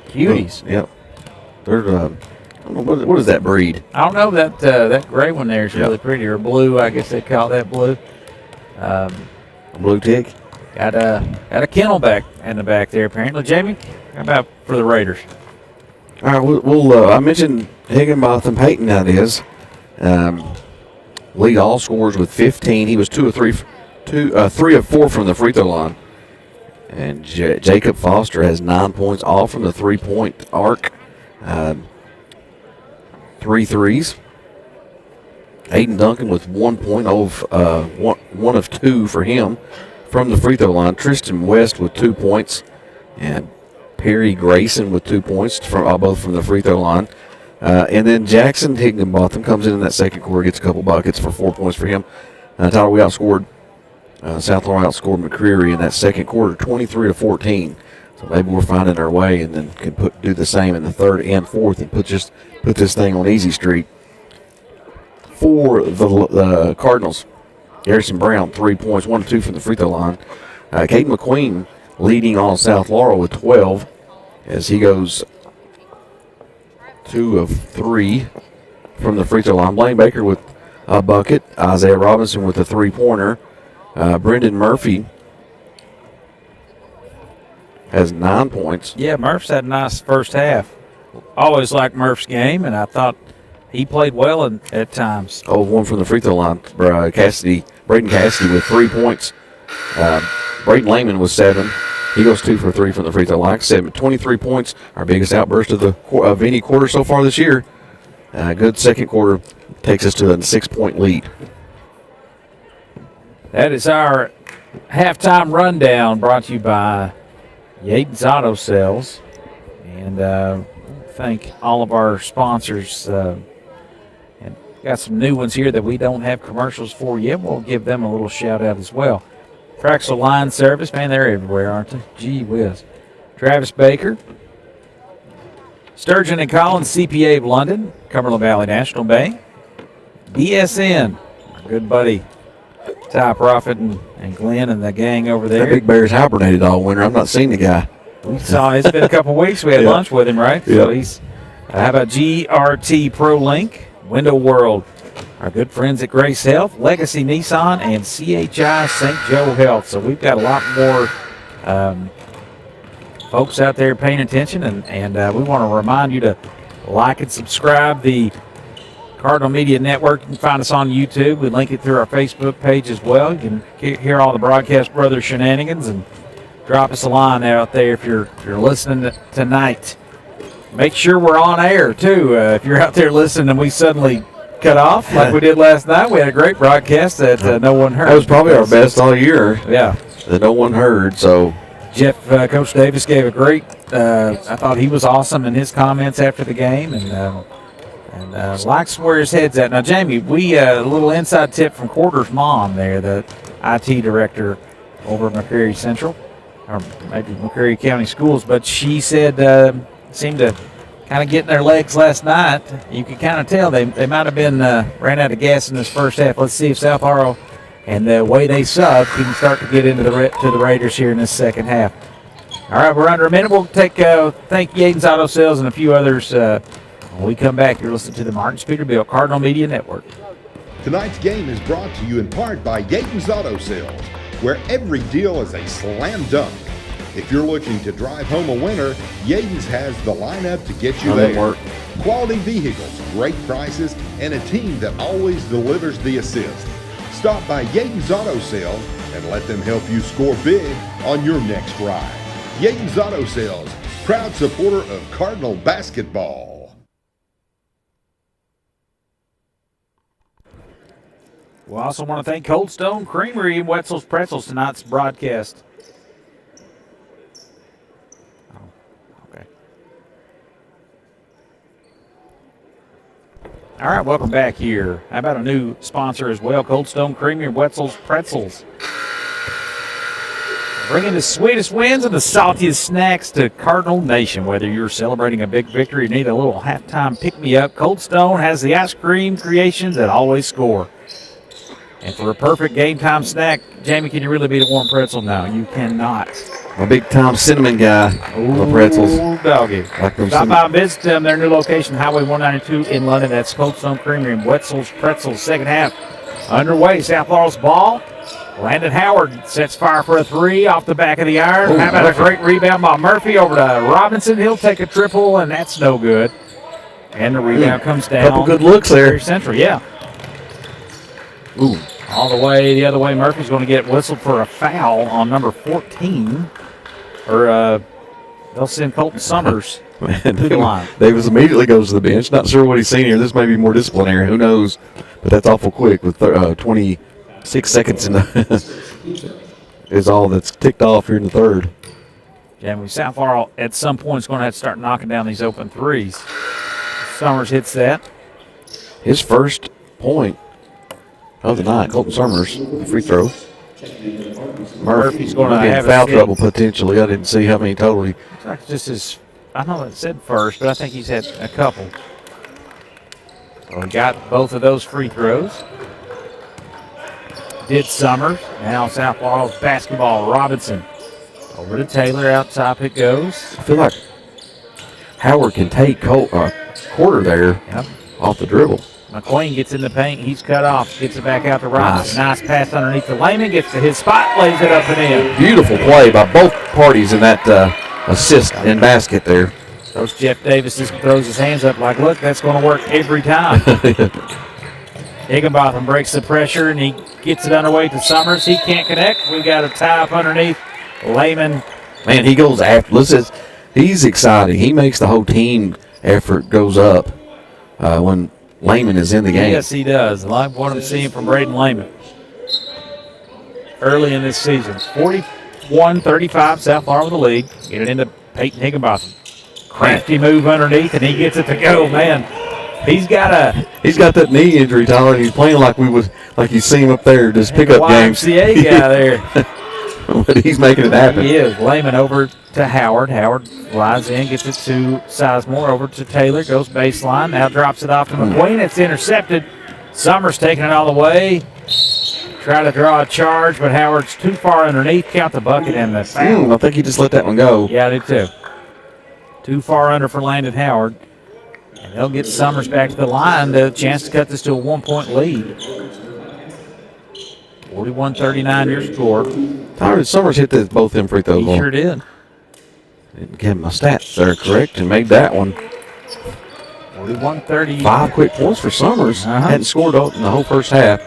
Cuties. Yep. They're, I don't know, what is that breed? I don't know. That gray one there is really pretty, or blue. I guess they call that blue. Blue tick. Got a kennel back in the back there, apparently. Jamie, how about for the Raiders? All right, I mentioned Higginbotham Peyton, that is. Lead all scorers with 15. He was 3 of 4 from the free throw line. And Jacob Foster has 9 points, all from the three-point arc. 3 threes. Aiden Duncan with 1 point, one of 2 for him from the free throw line. Tristan West with 2 points. And Perry Grayson with 2 points, both from the free throw line. And then Jackson Higginbotham comes in that second quarter, gets a couple buckets for 4 points for him. Tyler, we outscored South Laurel outscored McCreary in that second quarter, 23-14. So maybe we're finding our way, and then can do the same in the third and fourth, and put this thing on easy street. For the Cardinals, Garrison Brown, 3 points, 1 of 2 from the free throw line. Caden McQueen leading on South Laurel with 12 as he goes 2 of 3 from the free throw line. Blaine Baker with a bucket. Isaiah Robinson with a three-pointer. Brendan Murphy has 9 points. Yeah, Murph's had a nice first half. Always liked Murph's game, and I thought he played well at times. Oh, 1 from the free throw line. Braden Cassidy with 3 points. Brayton Lehman with 7. He goes 2 for 3 from the free throw line. Like I said, 23 points, our biggest outburst of any quarter so far this year. Good second quarter takes us to a 6-point lead. That is our halftime rundown brought to you by Yaden's Auto Sales. And thank all of our sponsors. And got some new ones here that we don't have commercials for yet. We'll give them a little shout out as well. Traxel Line Service, man, they're everywhere, aren't they? Gee whiz. Travis Baker. Sturgeon and Collins, CPA of London, Cumberland Valley National Bank. BSN, our good buddy Ty Profit and Glenn and the gang over there. That Big Bear's hibernated all winter. I've not seen the guy. We saw it's been a couple weeks. We had lunch with him, right? Yeah. So he's. How about GRT ProLink, Window World, our good friends at Grace Health, Legacy Nissan, and CHI St. Joe Health. So we've got a lot more folks out there paying attention, and we want to remind you to like and subscribe the Cardinal Media Network. You can find us on YouTube. We link it through our Facebook page as well. You can hear all the Broadcast Brothers shenanigans and drop us a line out there if you're listening tonight. Make sure we're on air, too. If you're out there listening and we suddenly cut off like we did last night, we had a great broadcast that no one heard. That was probably our best all year. Yeah. That no one heard, so. Jeff, Coach Davis gave a great, I thought he was awesome in his comments after the game, and likes where his head's at. Now, Jamie, we a little inside tip from Quarter's mom there, the IT director over at McCreary Central, or maybe McCreary County Schools, but she said seemed to kind of get in their legs last night. You could kind of tell they might have been ran out of gas in this first half. Let's see if South Laurel and the way they sub can start to get into the Raiders here in this second half. All right, we're under a minute. We'll take thank Yaden's Auto Sales and a few others. When we come back, you're listening to the Martin Peterbilt Cardinal Media Network. Tonight's game is brought to you in part by Yaden's Auto Sales, where every deal is a slam dunk. If you're looking to drive home a winner, Yaden's has the lineup to get you there. Quality vehicles, great prices, and a team that always delivers the assist. Stop by Yaden's Auto Sales and let them help you score big on your next ride. Yaden's Auto Sales, proud supporter of Cardinal basketball. We also want to thank Cold Stone Creamery and Wetzel's Pretzels tonight's broadcast. Okay. All right, welcome back here. How about a new sponsor as well, Cold Stone Creamery and Wetzel's Pretzels. Bringing the sweetest wins and the saltiest snacks to Cardinal Nation. Whether you're celebrating a big victory or need a little halftime pick-me-up, Cold Stone has the ice cream creations that always score. And for a perfect game-time snack, Jamie, can you really beat a warm pretzel? No, you cannot. I'm a big-time cinnamon guy for pretzels. Doggy. Like Stop by and visit them. Their new location, Highway 192 in London. That's Cold Stone Creamery and Wetzel's Pretzels. Second half underway. South Laurel's ball. Landon Howard sets fire for a three off the back of the iron. How about a great rebound by Murphy over to Robinson? He'll take a triple, and that's no good. And the rebound comes down. Couple good looks there. Central, yeah. Ooh. All the way the other way. Murphy's going to get whistled for a foul on number 14. Or they'll send Colton Summers to the line. Davis immediately goes to the bench. Not sure what he's seen here. This may be more disciplinary. Who knows? But that's awful quick with 26 seconds in the is all that's ticked off here in the third. Yeah, South Laurel at some point is going to have to start knocking down these open threes. Summers hits that. His first point of the night, Colton Summers, the free throw. Murphy's going to Get in have foul a trouble potentially. I didn't see how many total. Looks like this is, I know it said first, but I think he's had a couple. So he got both of those free throws. Did Summers. Now South Laurel's basketball. Robinson over to Taylor. Out top it goes. I feel like Howard can take quarter there off the dribble. McQueen gets in the paint. He's cut off. Gets it back out to Robinson. Nice pass underneath the Lehman. Gets to his spot. Lays it up and in. Beautiful play by both parties in that assist and basket there. Coach Jeff Davis just throws his hands up like, look, that's going to work every time. Higginbotham breaks the pressure, and he gets it underway to Summers. He can't connect. We got a tie up underneath. Lehman. Man, he goes after. Listen, he's exciting. He makes the whole team effort goes up when Lehman is in the game. Yes, he does. I like what I'm seeing from Braden Lehman early in this season. 41-35, South Laurel with the lead. Get it into Peyton Higginbotham. Crafty move underneath, and he gets it to go. Man, he's got that knee injury, Tyler, and he's playing like you see him up there, just pickup games. YMCA guy there. But he's making it happen. He is. Lehman over to Howard. Howard flies in, gets it to Sizemore, over to Taylor, goes baseline, now drops it off to McQueen. It's intercepted. Summers taking it all the way. Try to draw a charge, but Howard's too far underneath. Count the bucket and the foul. I think he just let that one go. Yeah, I did too. Too far under for Landon Howard. And they'll get Summers back to the line. The chance to cut this to a 1-point lead. 41-39 your score. Tyler Summers hit both them free throws. He sure did. Didn't get my stats there correct and made that one. 41-30. 5 quick points for Summers. Hadn't scored in the whole first half.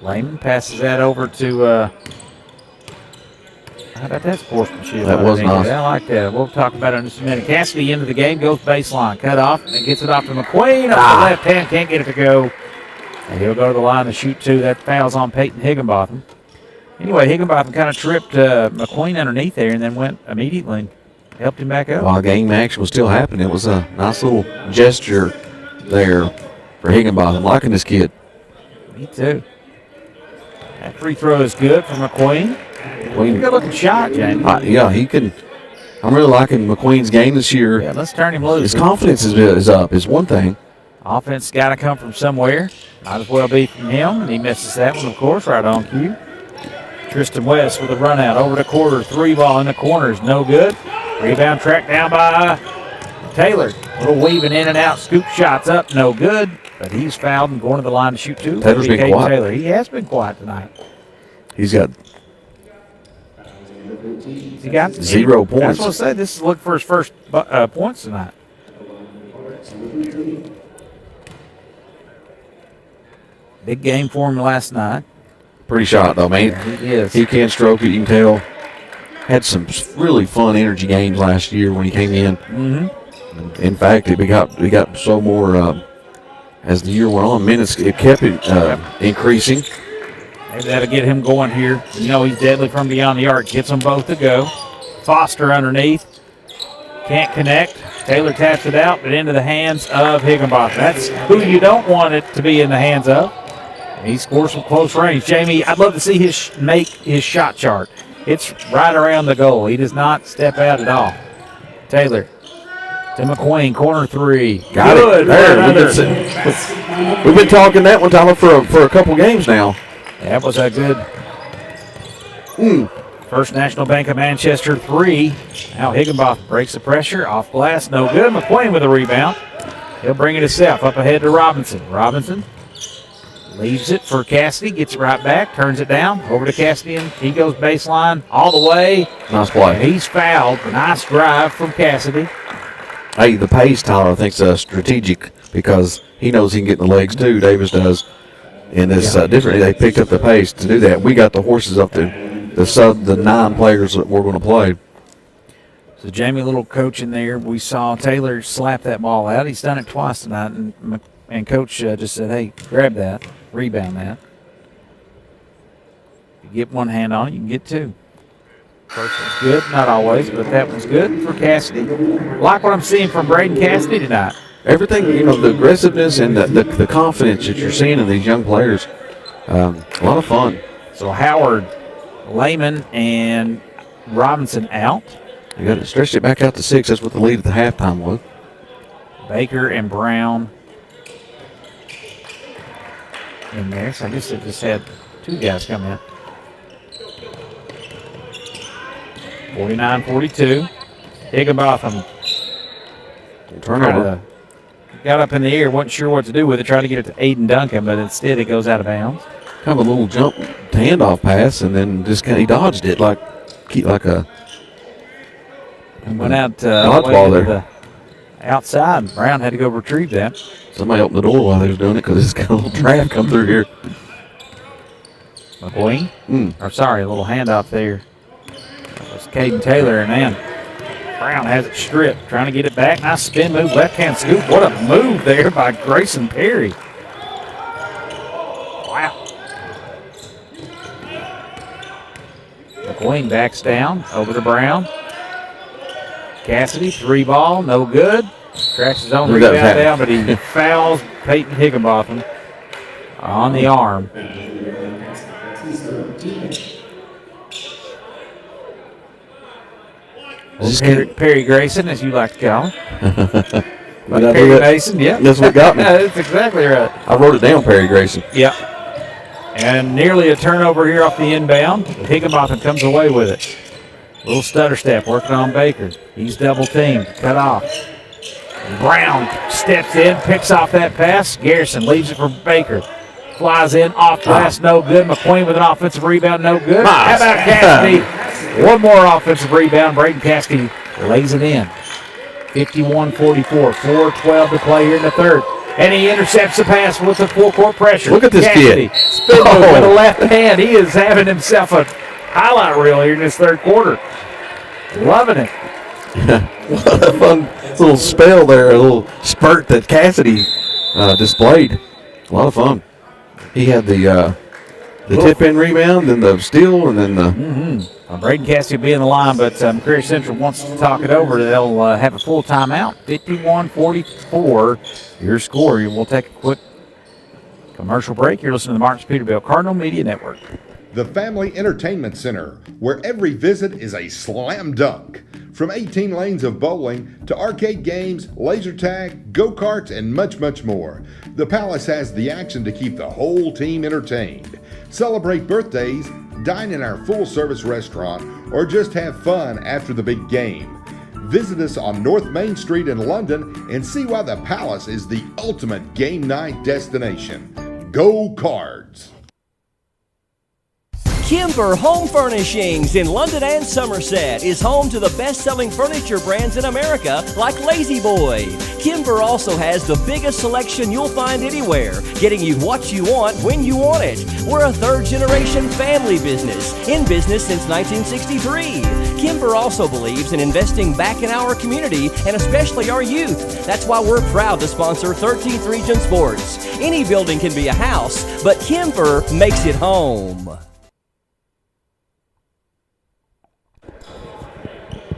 Lehman passes that over to, how about that sportsmanship? That was nice. I like that. We'll talk about it in just a minute. Cassidy into the game, goes baseline, cut off, and gets it off to McQueen. Up the left hand, can't get it to go. And he'll go to the line to shoot two. That foul's on Peyton Higginbotham. Anyway, Higginbotham kind of tripped McQueen underneath there and then went immediately and helped him back up. While game action was still happening, it was a nice little gesture there for Higginbotham. Liking this kid. Me too. That free throw is good for McQueen. Good looking shot, Jamie. Yeah, he can. I'm really liking McQueen's game this year. Yeah, let's turn him loose. His confidence is up, is one thing. Offense got to come from somewhere. Might as well be from him. And he misses that one, of course, right on cue. Tristan West with a run out over the quarter. 3 ball in the corner is no good. Rebound tracked down by Taylor. A little weaving in and out. Scoop shots up, no good. But he's fouled and going to the line to shoot two. Taylor's been quiet. Taylor. He has been quiet tonight. He's got He got 0 points. That's what I said. This is looking for his first points tonight. Big game for him last night. Pretty shot though, man. Yeah, he is. He can stroke it. You can tell. Had some really fun energy games last year when he came in. Mm-hmm. In fact, we got so more as the year went on. Minutes it kept increasing. Maybe that'll get him going here. You know he's deadly from beyond the arc. Gets them both to go. Foster underneath. Can't connect. Taylor taps it out, but into the hands of Higginbotham. That's who you don't want it to be in the hands of. And he scores from close range. Jamie, I'd love to see make his shot chart. It's right around the goal. He does not step out at all. Taylor to McQueen, corner 3. Got Good. it. There. We've been talking that one, Tyler, for a couple games now. That was a good First National Bank of Manchester 3. Now Higginbotham breaks the pressure. Off glass, no good. McQueen with a rebound. He'll bring it himself up ahead to Robinson. Robinson leaves it for Cassidy. Gets it right back. Turns it down. Over to Cassidy. And he goes baseline all the way. Nice play. He's fouled. Nice drive from Cassidy. Hey, the pace, Tyler, I think is strategic because he knows he can get in the legs too. Davis does. And it's different. They picked up the pace to do that. We got the horses up to the 9 players that we're going to play. So Jamie, a little coaching there. We saw Taylor slap that ball out. He's done it twice tonight, and Coach just said, "Hey, grab that, rebound that. If you get one hand on it, you can get 2." First one's good, not always, but that one's good for Cassidy. Like what I'm seeing from Braden Cassidy tonight. Everything, the aggressiveness and the confidence that you're seeing in these young players, A lot of fun. So Howard, Lehman, and Robinson out. You got to stretch it back out to 6. That's what the lead at the halftime was. Baker and Brown in there. So I guess it just had 2 guys come in. 49-42. Higginbotham Turnover. got up in the air, wasn't sure what to do with it, tried to get it to Aiden Duncan, but instead it goes out of bounds. Kind of a little jump to handoff pass, and then just kind of he dodged it like a Went out all the way dodgeball to there. the outside. Brown had to go retrieve that. Somebody opened the door while they was doing it because it's got a little draft come through here. McQueen, or sorry, a little handoff there. That was Caden Taylor, and man, Brown has it stripped, trying to get it back. Nice spin move, left-hand scoop. What a move there by Grayson Perry. Wow. McQueen backs down, over to Brown. Cassidy, 3-ball, no good. Tracks his own rebound down, but he fouls Peyton Higginbotham on the arm. Perry Grayson, as you like to call him. Like Perry Mason, yeah. That's what got me. That's exactly right. I wrote it down, Perry Grayson. Yeah. And nearly a turnover here off the inbound. Higginbotham comes away with it. Little stutter step working on Baker. He's double teamed, cut off. Brown steps in, picks off that pass. Garrison leaves it for Baker. Flies in, off glass, no good. McQueen with an offensive rebound, no good. How about Cassidy? One more offensive rebound. Braden Cassidy lays it in. 51-44, 4:12 to play here in the third. And he intercepts the pass with the full court pressure. Look at this Cassidy, kid. spin move with the left hand. He is having himself a highlight reel here in this third quarter. Loving it. What a fun little spell there, a little spurt that Cassidy displayed. A lot of fun. He had the tip-in rebound, and the steal, and then the... Braden Cassidy will be in the line, but McCreary Central wants to talk it over. They'll have a full timeout. 51-44, your score. We'll take a quick commercial break. You're listening to the Martins Peterbilt Cardinal Media Network. The Family Entertainment Center, where every visit is a slam dunk. From 18 lanes of bowling to arcade games, laser tag, go-karts, and much, much more. The Palace has the action to keep the whole team entertained. Celebrate birthdays, dine in our full-service restaurant, or just have fun after the big game. Visit us on North Main Street in London and see why the Palace is the ultimate game night destination. Go Cards! Kimber Home Furnishings in London and Somerset is home to the best-selling furniture brands in America like Lazy Boy. Kimber also has the biggest selection you'll find anywhere, getting you what you want when you want it. We're a third-generation family business, in business since 1963. Kimber also believes in investing back in our community and especially our youth. That's why we're proud to sponsor 13th Region Sports. Any building can be a house, but Kimber makes it home.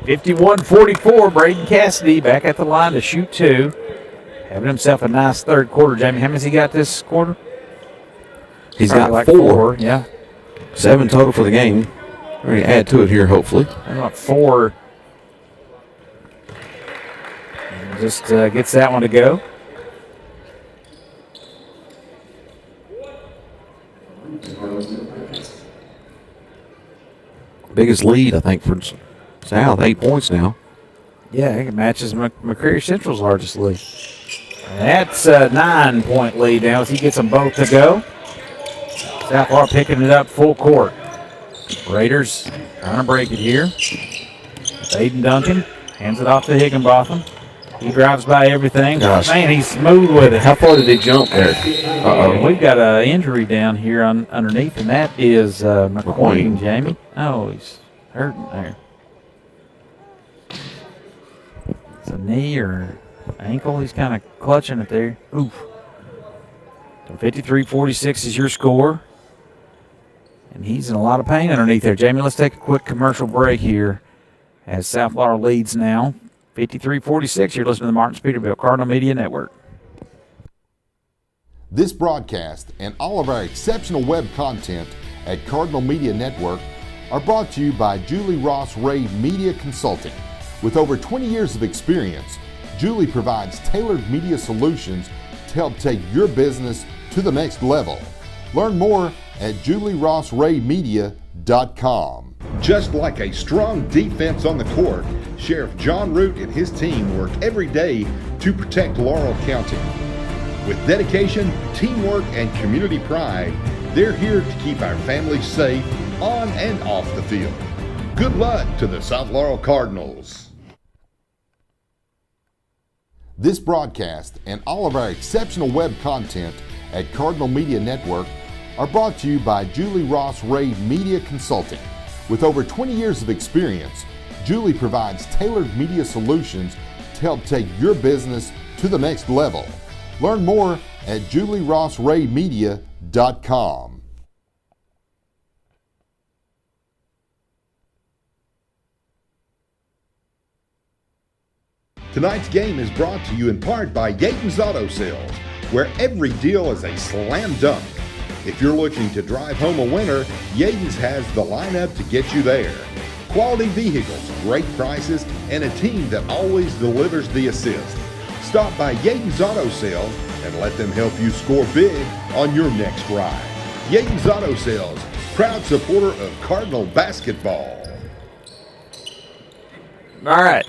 51-44, Braden Cassidy back at the line to shoot 2. Having himself a nice third quarter. Jamie, how many's he got this quarter? He's got like 4. Yeah. 7 total for the game. We're going to add to it here, hopefully. I got 4. Just gets that one to go. Biggest lead, I think, for South, 8 points now. Yeah, it matches McCreary Central's largest lead. And that's a 9-point lead now as he gets them both to go. South Laurel picking it up full court. Raiders trying to break it here. Aiden Duncan hands it off to Higginbotham. He drives by everything. Gosh. Man, he's smooth with it. How far did he jump there? And we've got an injury down here underneath, and that is McQueen, Jamie. Oh, he's hurting there. It's a knee or ankle. He's kind of clutching it there. Oof. So 53-46 is your score. And he's in a lot of pain underneath there. Jamie, let's take a quick commercial break here as South Laurel leads now. 53-46, you're listening to the Martins Peterbilt Cardinal Media Network. This broadcast and all of our exceptional web content at Cardinal Media Network are brought to you by Julie Ross Ray Media Consulting. With over 20 years of experience, Julie provides tailored media solutions to help take your business to the next level. Learn more at julierossraymedia.com. Just like a strong defense on the court, Sheriff John Root and his team work every day to protect Laurel County. With dedication, teamwork, and community pride, they're here to keep our families safe on and off the field. Good luck to the South Laurel Cardinals. This broadcast and all of our exceptional web content at Cardinal Media Network are brought to you by Julie Ross Ray Media Consulting. With over 20 years of experience, Julie provides tailored media solutions to help take your business to the next level. Learn more at julierossraymedia.com. Tonight's game is brought to you in part by Yaten's Auto Sales, where every deal is a slam dunk. If you're looking to drive home a winner, Yaten's has the lineup to get you there. Quality vehicles, great prices, and a team that always delivers the assist. Stop by Yaten's Auto Sales and let them help you score big on your next ride. Yaten's Auto Sales, proud supporter of Cardinal basketball. All right.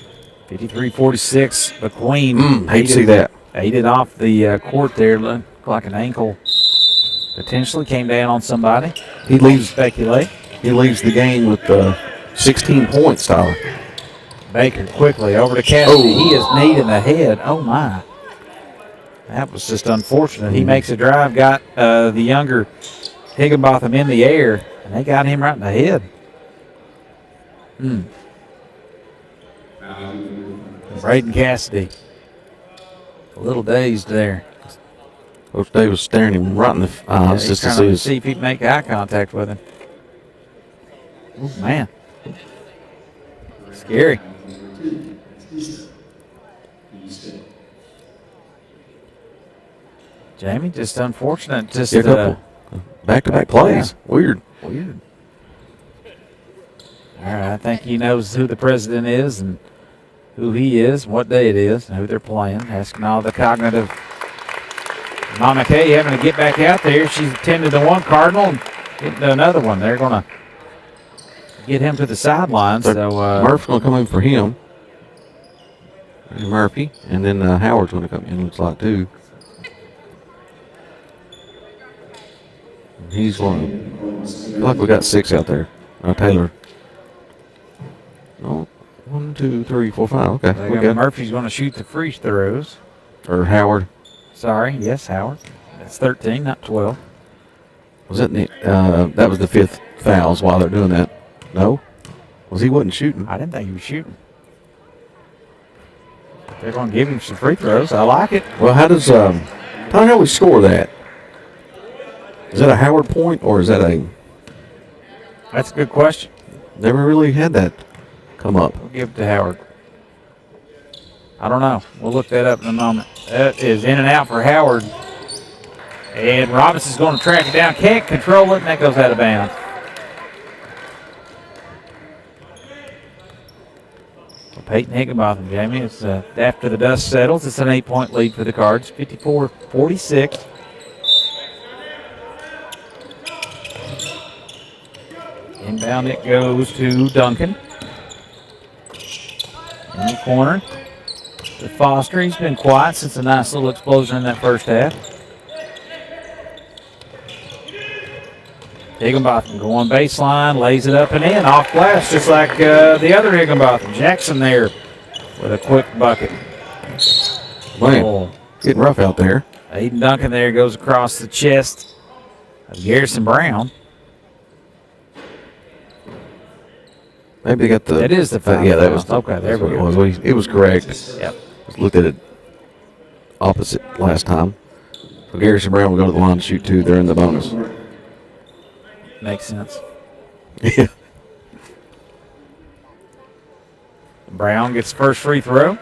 53-46, McQueen. Hate to see that. Ate it off the court there. Looked like an ankle potentially came down on somebody. He leaves Speculate. He leaves the game with 16 points, Tyler. Baker quickly over to Cassidy. He is kneed in the head. Oh, my. That was just unfortunate. He makes a drive, got the younger Higginbotham in the air, and they got him right in the head. Braden Cassidy. A little dazed there. Coach Day was staring him right in the eyes just to trying to see see if he'd make eye contact with him. Oh, man. Scary. Jamie, just unfortunate. Just back-to-back plays. Yeah. Weird. All right, I think he knows who the president is and who he is, what day it is, and who they're playing. Asking all the cognitive. Mama Kay having to get back out there. She's attended to one Cardinal and getting to another one. They're going to get him to the sidelines. So Murphy's going to come in for him. Murphy. And then Howard's going to come in, looks like, too. He's going to feel like we got 6 out there. Taylor. No. 1, 2, 3, 4, 5. Okay. Murphy's going to shoot the free throws. Or Howard. Sorry. Yes, Howard. That's 13, not 12. Was that that was the 5th fouls while they're doing that? No? He wasn't shooting. I didn't think he was shooting. They're going to give him some free throws. I like it. Well, how does tell me how we score that? Is that a Howard point or is that a? That's a good question. Never really had that come up. We'll give it to Howard. I don't know. We'll look that up in a moment. That is in and out for Howard. And Robinson's going to track it down. Can't control it, and that goes out of bounds. Well, Peyton Higginbotham, Jamie, it's after the dust settles, it's an 8-point lead for the Cards, 54-46. Inbound it goes to Duncan. In the corner to Foster. He's been quiet since a nice little explosion in that first half. Higginbotham going baseline, lays it up and in, off glass, just like the other Higginbotham. Jackson there with a quick bucket. Man, getting rough out there. Aiden Duncan there goes across the chest of Garrison Brown. Maybe they got the. That is the foul. Yeah, that was. Okay, there we go. It was correct. Yep. Looked at it opposite last time. So Garrison Brown will go to the line to shoot 2. They're in the bonus. Makes sense. Yeah. Brown gets first free throw.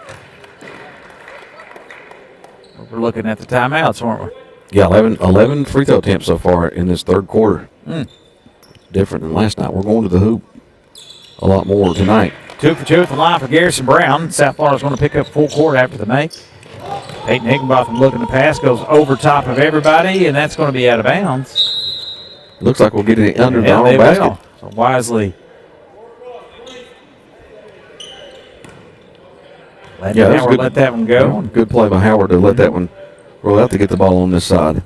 We're looking at the timeouts, weren't we? Yeah, 11 free throw attempts so far in this third quarter. Different than last night. We're going to the hoop a lot more tonight. 2 for 2 at the line for Garrison Brown. South Florida's going to pick up full court after the make. Peyton Higginbotham looking to pass, goes over top of everybody, and that's going to be out of bounds. Looks like we'll get it under the they own basket. will. So wisely. Let that one go. Good play by Howard to let that one roll out to get the ball on this side.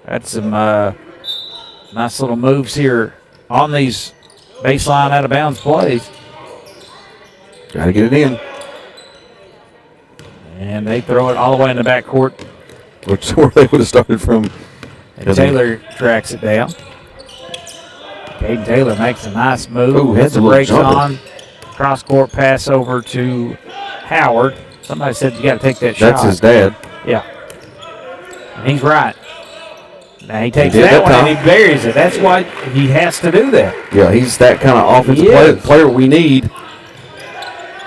That's some nice little moves here on these baseline out of bounds plays. Got to get it in. And they throw it all the way in the backcourt. Which is where they would have started from. And Taylor tracks it down. Caden Taylor makes a nice move. Ooh, Hits the little brakes jumper. on. Cross-court pass over to Howard. Somebody said you got to take that shot. That's his dad. Yeah. And he's right. Now he takes He did that that one time. and he buries it. That's why he has to do that. Yeah, he's that kind of offensive player we need.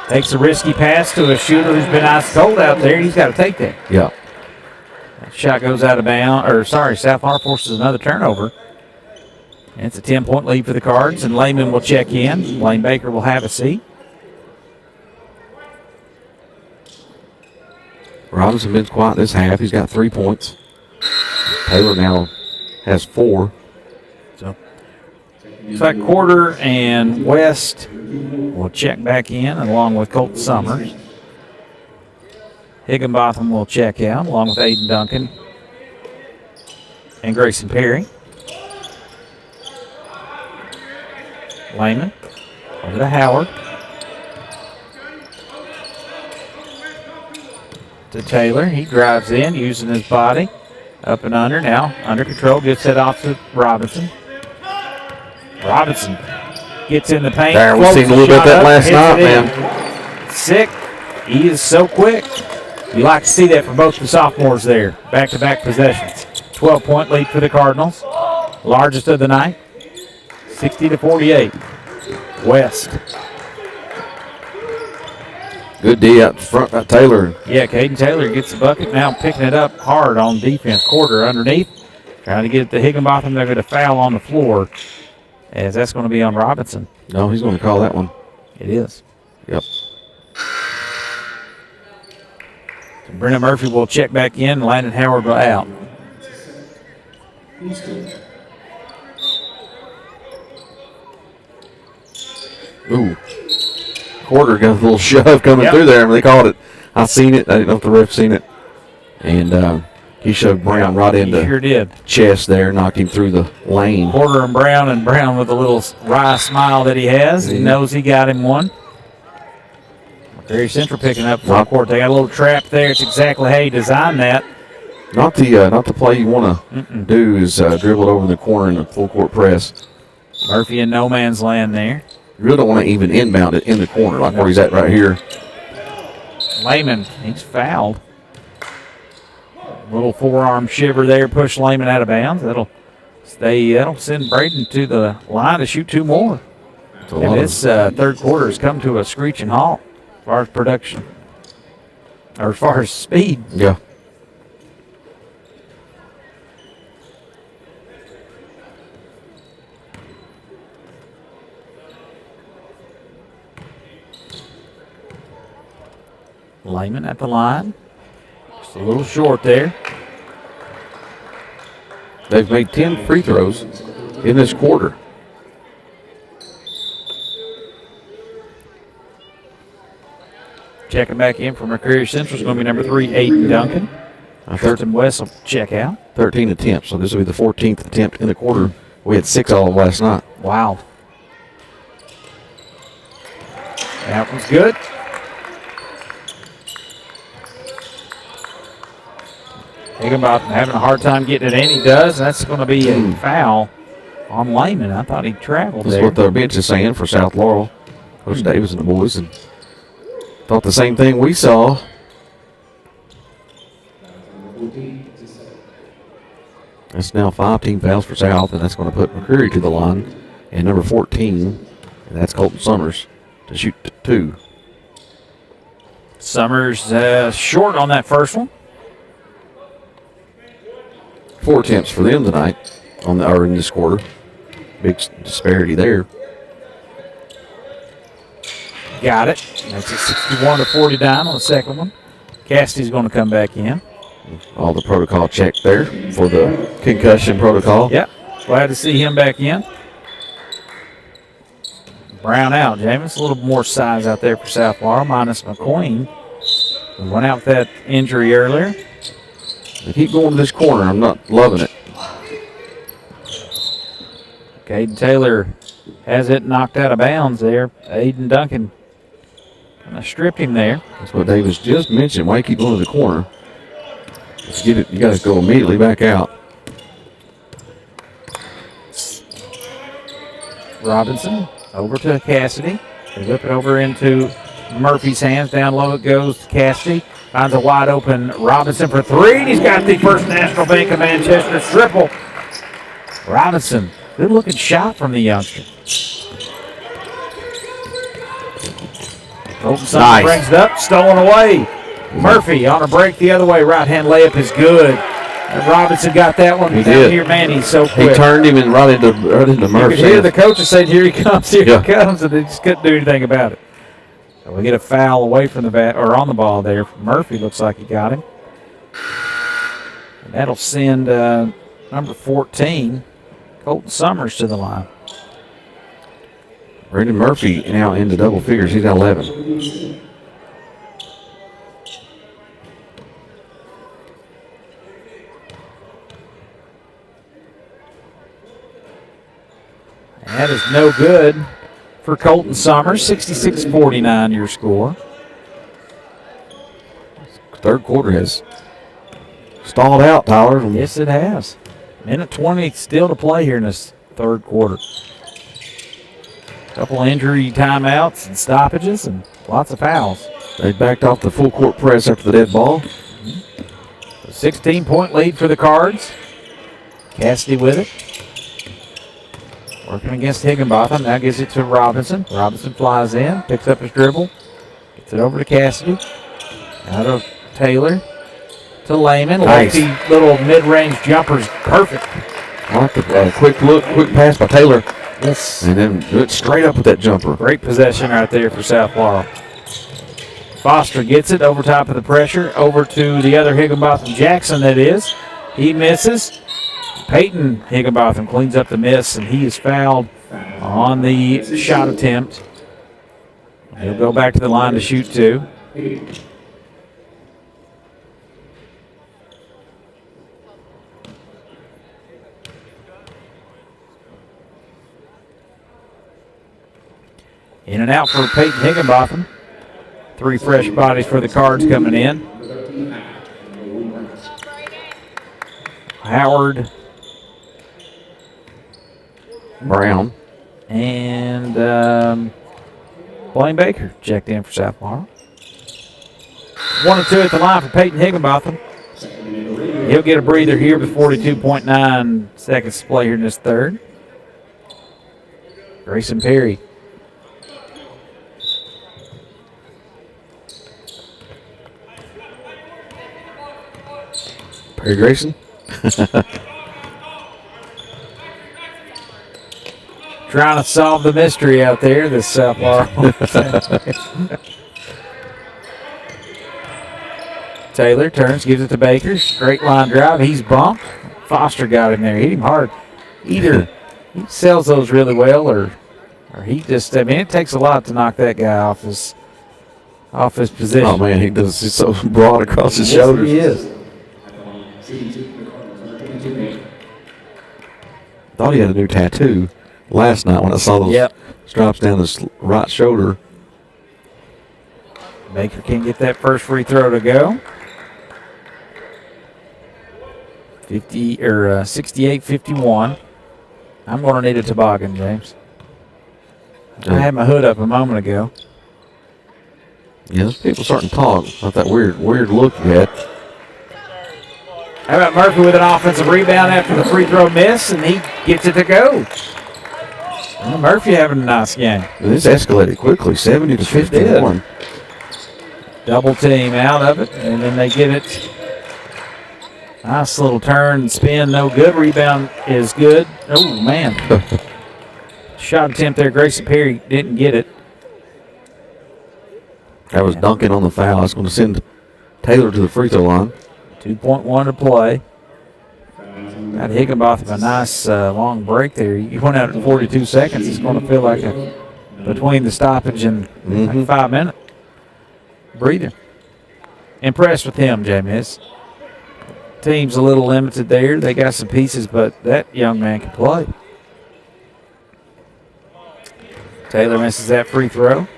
Takes a risky pass to a shooter who's been ice cold out there. He's got to take that. Yeah. That shot goes out of bounds. South Florida forces another turnover. And it's a 10-point lead for the Cards, and Lehman will check in. Blaine Baker will have a seat. Robinson been quiet this half. He's got 3 points. Taylor now has 4. So, looks like Quarter and West will check back in along with Colt Summers. Higginbotham will check out along with Aiden Duncan and Grayson Perry. Lehman over to Howard. To Taylor. He drives in using his body. Up and under now. Under control. Gets it off to Robinson. Robinson gets in the paint. There, we've seen a little bit of that last night, man. Sick. He is so quick. You like to see that from both the sophomores there. Back-to-back possessions. 12-point lead for the Cardinals. Largest of the night. 60-48. West. Good D out front by Taylor. Yeah, Caden Taylor gets the bucket now, picking it up hard on defense. Quarter underneath. Trying to get it to Higginbotham. They're going to foul on the floor, as that's going to be on Robinson. No, he's going to call that one. It is. Yep. So Brennan Murphy will check back in. Landon Howard will out. Ooh. Quarter got a little shove coming through there. They called it. I seen it. I didn't know if the ref seen it. And he shoved Brown right into He sure did. chest there, knocked him through the lane. Porter and Brown with a little wry smile that he has. He knows he got him one. McCreary Central picking up front court. They got a little trap there. It's exactly how he designed that. Not the play you want to do is dribble it over in the corner in the full court press. Murphy in no man's land there. You really don't want to even inbound it in the corner like where he's at right here. Lehman, he's fouled. Little forearm shiver there, push Lehman out of bounds. That'll send Braden to the line to shoot 2 more. And this third quarter has come to a screeching halt as far as production, or as far as speed. Yeah. Lehman at the line. Just a little short there. They've made 10 free throws in this quarter. Checking back in for McCreary Central is going to be number 3, Aiden Duncan. Thurston West will check out. 13 attempts, so this will be the 14th attempt in the quarter. We had 6 all of last night. Wow. That one's good. Higginbotham having a hard time getting it in. He does. That's going to be a foul on Lehman. I thought he traveled That's there. what the bench is saying for South Laurel. Coach Davis and the boys and thought the same thing we saw. That's now 5 team fouls for South, and that's going to put McCreary to the line. And number 14, and that's Colton Summers, to shoot 2. Summers short on that first one. 4 attempts for them tonight in this quarter. Big disparity there. Got it. Makes it 61-40 down on the second one. Cassidy's going to come back in. All the protocol check there for the concussion protocol. Yep. Glad to see him back in. Brown out, Jameis. A little more size out there for South Laurel, minus McQueen. We went out with that injury earlier. They keep going to this corner. I'm not loving it. Caden Taylor has it knocked out of bounds there. Aiden Duncan kind of stripped him there. That's what Davis just mentioned. Why you keep going to the corner? Let's get it. You got to go immediately back out. Robinson over to Cassidy. They whip it over into Murphy's hands. Down low it goes to Cassidy. Finds a wide open Robinson for three. And he's got the First National Bank of Manchester triple. Robinson, good looking shot from the youngster. Colton Summers brings it up, stolen away. Murphy on a break the other way. Right hand layup is good. And Robinson got that one. He down did. Here, man, he's so quick. He turned him and right into Murphy. You could hear the coaches saying, here he comes, here he comes, and they just couldn't do anything about it. So we get a foul away from the bat, or on the ball there. Murphy looks like he got him. And that'll send number 14, Colton Summers, to the line. Brendan Murphy now into double figures. He's got 11. That is no good for Colton Summers. 66-49 your score. Third quarter has stalled out, Tyler. Yes, it has. Minute 20 still to play here in this third quarter. Couple injury timeouts and stoppages and lots of fouls. They backed off the full court press after the dead ball. A 16-point lead for the Cards. Cassidy with it. Working against Higginbotham. Now gives it to Robinson. Robinson flies in, picks up his dribble, gets it over to Cassidy. Out of Taylor to Lehman. Nice. Little mid-range jumpers. Perfect. I like the quick look, quick pass by Taylor. Yes. And then do it straight up with that jumper. Great possession right there for South Laurel. Foster gets it over top of the pressure. Over to the other Higginbotham Jackson, that is. He misses. Peyton Higginbotham cleans up the miss, and he is fouled on the shot attempt. He'll go back to the line to shoot two. In and out for Peyton Higginbotham. Three fresh bodies for the Cards coming in. Howard, Brown, and Blaine Baker checked in for South Laurel. 1 and 2 at the line for Peyton Higginbotham. He'll get a breather here with 42.9 seconds to play here in this third. Grayson Perry. Perry Grayson. Trying to solve the mystery out there, this South Laurel. Taylor turns, gives it to Baker. Straight line drive. He's bumped. Foster got him there. Hit him hard. Either he sells those really well, or he just, I mean, it takes a lot to knock that guy off his position. Oh, man, he does. He's so broad across his shoulders. He is. Thought he had a new tattoo last night when I saw those stripes down his right shoulder. Baker can't get that first free throw to go. 68-51. I'm going to need a toboggan, James. I had my hood up a moment ago. Yeah, those people starting to talk about that weird look you had. How about Murphy with an offensive rebound after the free throw miss, and he gets it to go. Well, Murphy having a nice game. This escalated quickly, 70-51. Double team out of it, and then they get it Nice little turn, spin, no good. Rebound is good. Oh, man. Shot attempt there. Grayson Perry didn't get it. That was Duncan on the foul. I was going to send Taylor to the free throw line. 2.1 to play. Got Higginbotham a nice long break there. He went out at 42 seconds. It's going to feel like between the stoppage and like 5 minute breather. Impressed with him, Jamie. His team's a little limited there. They got some pieces, but that young man can play. Taylor misses that free throw.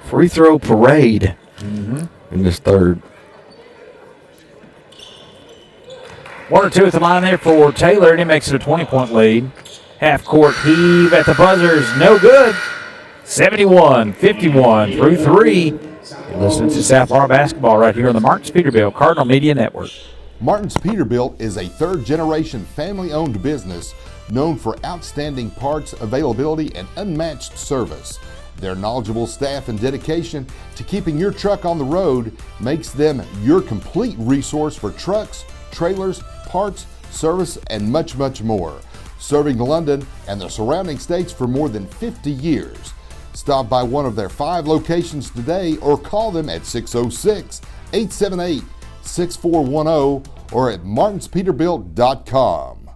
Free throw parade in this third. 1 or 2 at the line there for Taylor, and he makes it a 20-point lead. Half-court heave at the buzzers, no good. 71-51 through 3. You're listening to South Laurel basketball right here on the Martins Peterbilt Cardinal Media Network. Martins Peterbilt is a third-generation family-owned business known for outstanding parts availability and unmatched service. Their knowledgeable staff and dedication to keeping your truck on the road makes them your complete resource for trucks, trailers, parts, service, and much, much more. Serving London and the surrounding states for more than 50 years. Stop by one of their 5 locations today or call them at 606-878-6410 or at martinspeterbilt.com.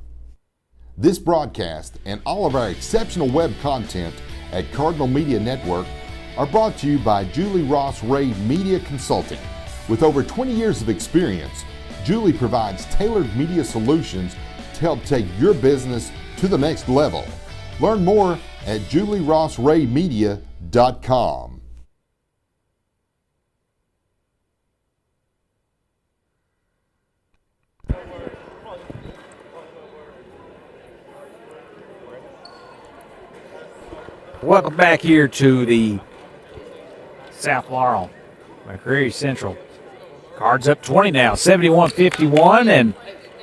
This broadcast and all of our exceptional web content at Cardinal Media Network are brought to you by Julie Ross Ray Media Consulting. With over 20 years of experience, Julie provides tailored media solutions to help take your business to the next level. Learn more at julierossraymedia.com. Welcome back here to the South Laurel McCreary Central. Cards up 20 now, 71-51, and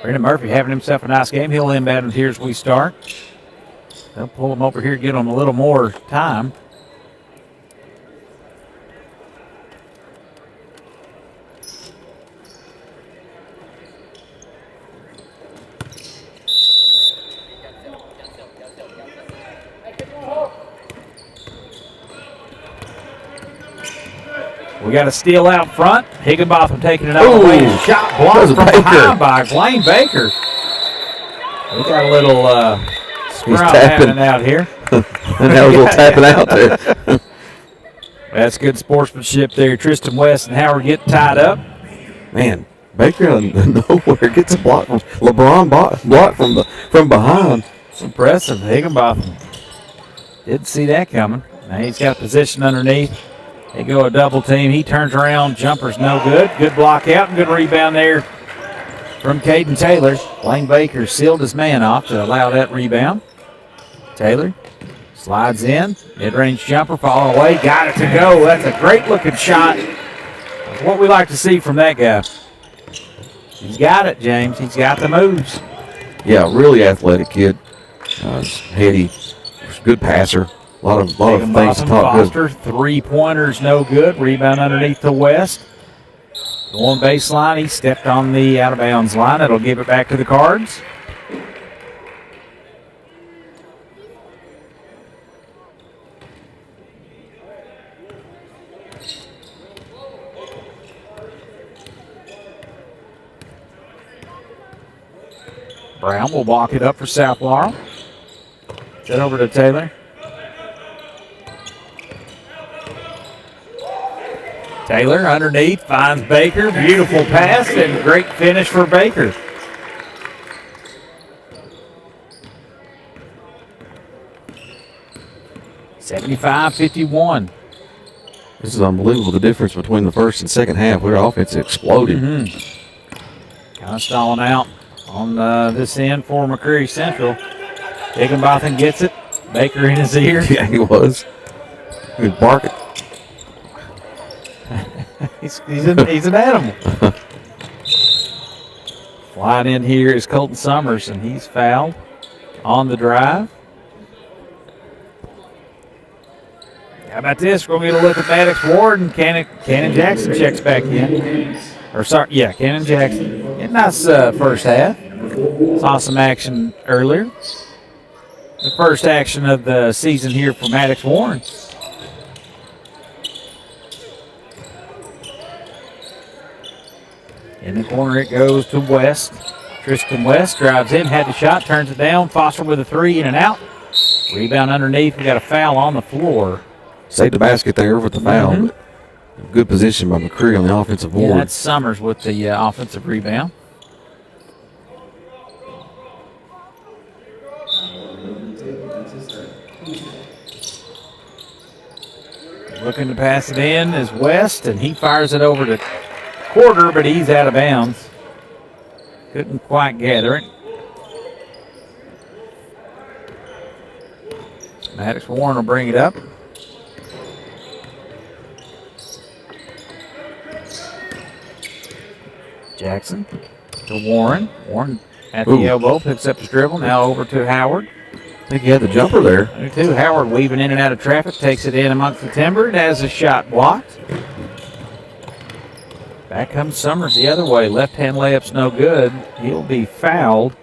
Brandon Murphy having himself a nice game. He'll inbound it here as we start. They'll pull him over here, get him a little more time. We got a steal out front. Higginbotham taking it all away. Shot blocked from behind by Blaine Baker. We got a little scrum happening out here. And that was a little tapping out there. That's good sportsmanship there. Tristan West and Howard getting tied up. Man, Baker out of nowhere gets a block from LeBron block from behind. It's impressive. Higginbotham didn't see that coming. Now he's got position underneath. They go a double team. He turns around. Jumper's no good. Good block out and good rebound there from Caden Taylor. Blaine Baker sealed his man off to allow that rebound. Taylor slides in. Mid-range jumper falling away. Got it to go. That's a great-looking shot. That's what we like to see from that guy. He's got it, James. He's got the moves. Yeah, really athletic kid. Heady. Good passer. A lot of things to talk Foster, 3-pointers, no good. Rebound underneath the West. Going baseline, he stepped on the out-of-bounds line. That'll give it back to the Cards. Brown will walk it up for South Laurel. Set over to Taylor. Taylor underneath, finds Baker. Beautiful pass and great finish for Baker. $75-51. This is unbelievable, the difference between the first and second half. Their offense exploded. Kind of stalling out on this end for McCreary Central. Higginbotham gets it. Baker in his ear. Yeah, he was. He was barking. He's an animal. Flying in here is Colton Summers, and he's fouled on the drive. How about this? We're going to get a look at Maddox Ward, and Cannon Jackson checks back in. Cannon Jackson. Yeah, nice first half. Saw some action earlier. The first action of the season here for Maddox Warren. In the corner it goes to West. Tristan West drives in, had the shot, turns it down. Foster with a three, in and out. Rebound underneath. We got a foul on the floor. Saved the basket there with the foul. Good position by McCreary on the offensive board. Yeah, that's Summers with the offensive rebound. Looking to pass it in is West, and he fires it over to Quarter, but he's out of bounds. Couldn't quite gather it. Maddox Warren will bring it up. Jackson to Warren. Warren at the elbow, picks up his dribble. Now over to Howard. I think he had the jumper there. Howard weaving in and out of traffic, takes it in amongst the timber. It has a shot blocked. Back comes Summers the other way. Left-hand layup's no good. He'll be fouled.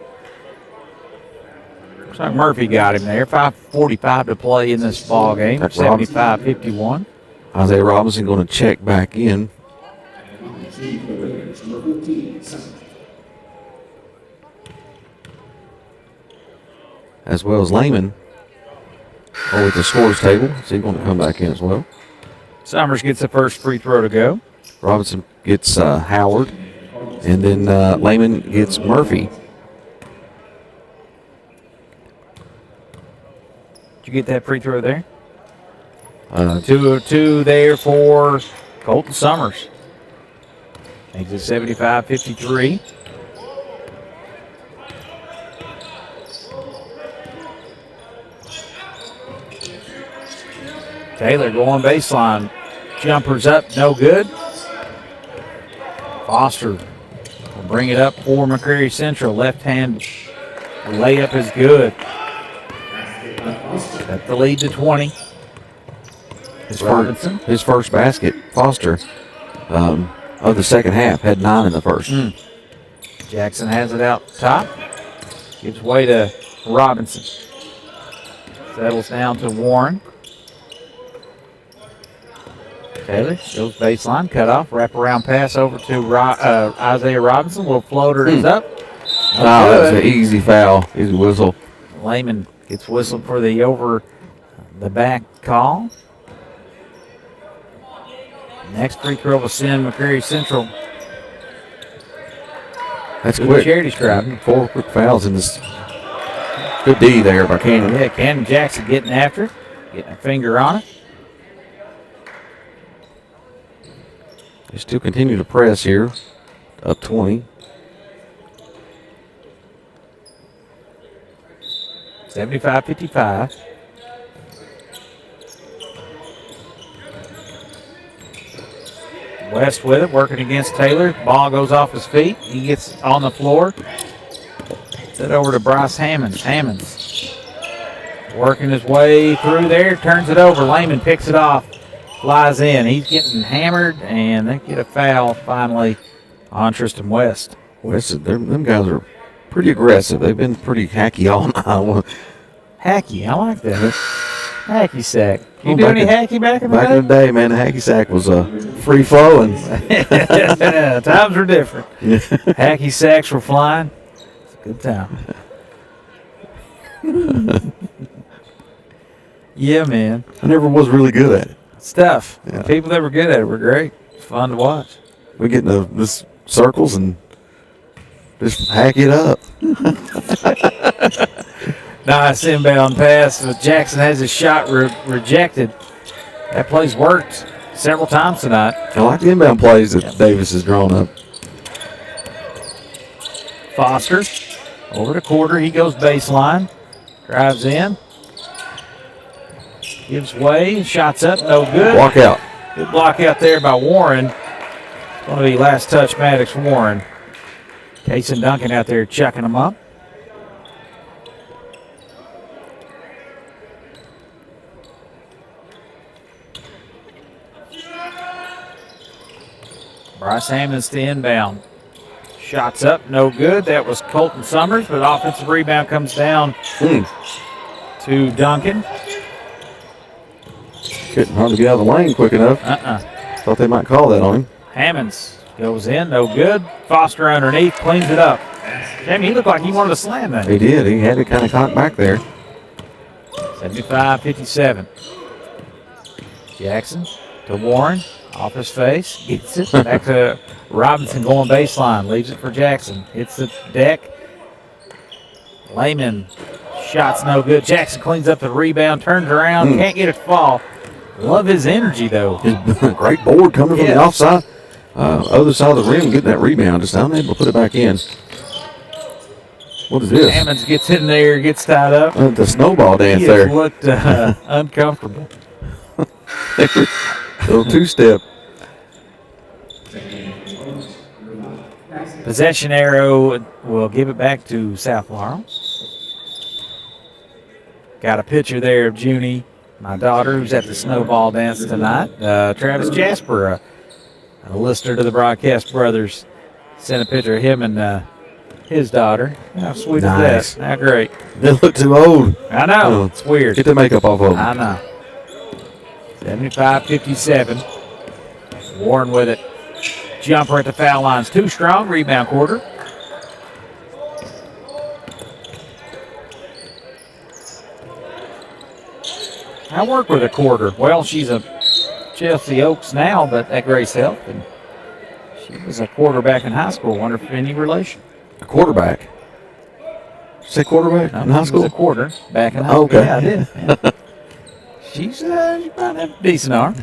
Looks like Murphy got him there. 5:45 to play in this ball game. 75-51. Isaiah Robinson going to check back in. As well as Lehman. At the scores table. So he's going to come back in as well. Summers gets the first free throw to go. Robinson gets Howard. And then Lehman gets Murphy. Did you get that free throw there? 2 there for Colton Summers. Makes it 75-53. Taylor going baseline. Jumpers up, no good. Foster will bring it up for McCreary Central. Left hand layup is good. Got the lead to 20. His first basket, Foster, of the second half, had 9 in the first. Jackson has it out top. Gives way to Robinson. Settles down to Warren. Taylor goes baseline, cut off, wraparound pass over to Isaiah Robinson. Little floater is up. That's an easy foul. Easy whistle. Lehman gets whistled for the over the back call. Next free throw will send McCreary Central. That's good quick. Charity stripe. 4 quick fouls in this. Good D there by Cannon. Yeah, Cannon Jackson getting after it, getting a finger on it. They still continue to press here. Up 20. 75-55. West with it, working against Taylor. Ball goes off his feet. He gets on the floor. Set over to Bryce Hammonds. Hammonds working his way through there. Turns it over. Lehman picks it off. Flies in. He's getting hammered, and they get a foul finally on Tristan West. Them guys are pretty aggressive. They've been pretty hacky all night. Hacky, I like that. Hacky sack. You do any hacky back in the day? Back in the day, man, the hacky sack was free flowing. Times were different. Hacky sacks were flying. It's a good time. Yeah, man. I never was really good at it. It's tough. Yeah. The people that were good at it were great. It's fun to watch. We get into this circles and just hack it up. Nice inbound pass, but Jackson has his shot rejected. That play's worked several times tonight. I like the inbound plays that Davis has drawn up. Foster over to Quarter. He goes baseline. Drives in. Gives way. Shots up. No good. Walk out. Good block out there by Warren. It's going to be last touch Maddox Warren. Case and Duncan out there chucking them up. Bryce Hammonds to inbound. Shots up, no good. That was Colton Summers, but offensive rebound comes down to Duncan. Couldn't hardly get out of the lane quick enough. Thought they might call that on him. Hammonds goes in, no good. Foster underneath, cleans it up. Jamie, he looked like he wanted to slam that. He did. He had it kind of cocked back there. 75-57. Jackson to Warren. Off his face. Gets it. Back to Robinson going baseline. Leaves it for Jackson. Hits the deck. Lehman. Shot's no good. Jackson cleans up the rebound. Turns around. Can't get it to fall. Love his energy, though. Great board coming from the offside. Other side of the rim, getting that rebound. Just unable to put it back in. What is this? Hammonds gets in there, gets tied up. The snowball dance He there. has looked uncomfortable. Little two-step. Possession arrow will give it back to South Laurel. Got a picture there of Junie, my daughter, who's at the snowball dance tonight. Travis Jasper, a listener to the Broadcast Brothers, sent a picture of him and his daughter. How sweet is that? How great. They look too old. I know. It's weird. Get the makeup off of them. I know. 75-57. Warren with it. Jumper at the foul line's too strong. Rebound quarter. I work with a quarter. Well, she's a Chelsea Oaks now, but at Grace Health. And she was a quarterback in high school. Wonder if any relation. A quarterback. Say quarterback in high school? She was a quarter back in high school. Okay. Yeah, I did. Yeah. She might have a decent arm.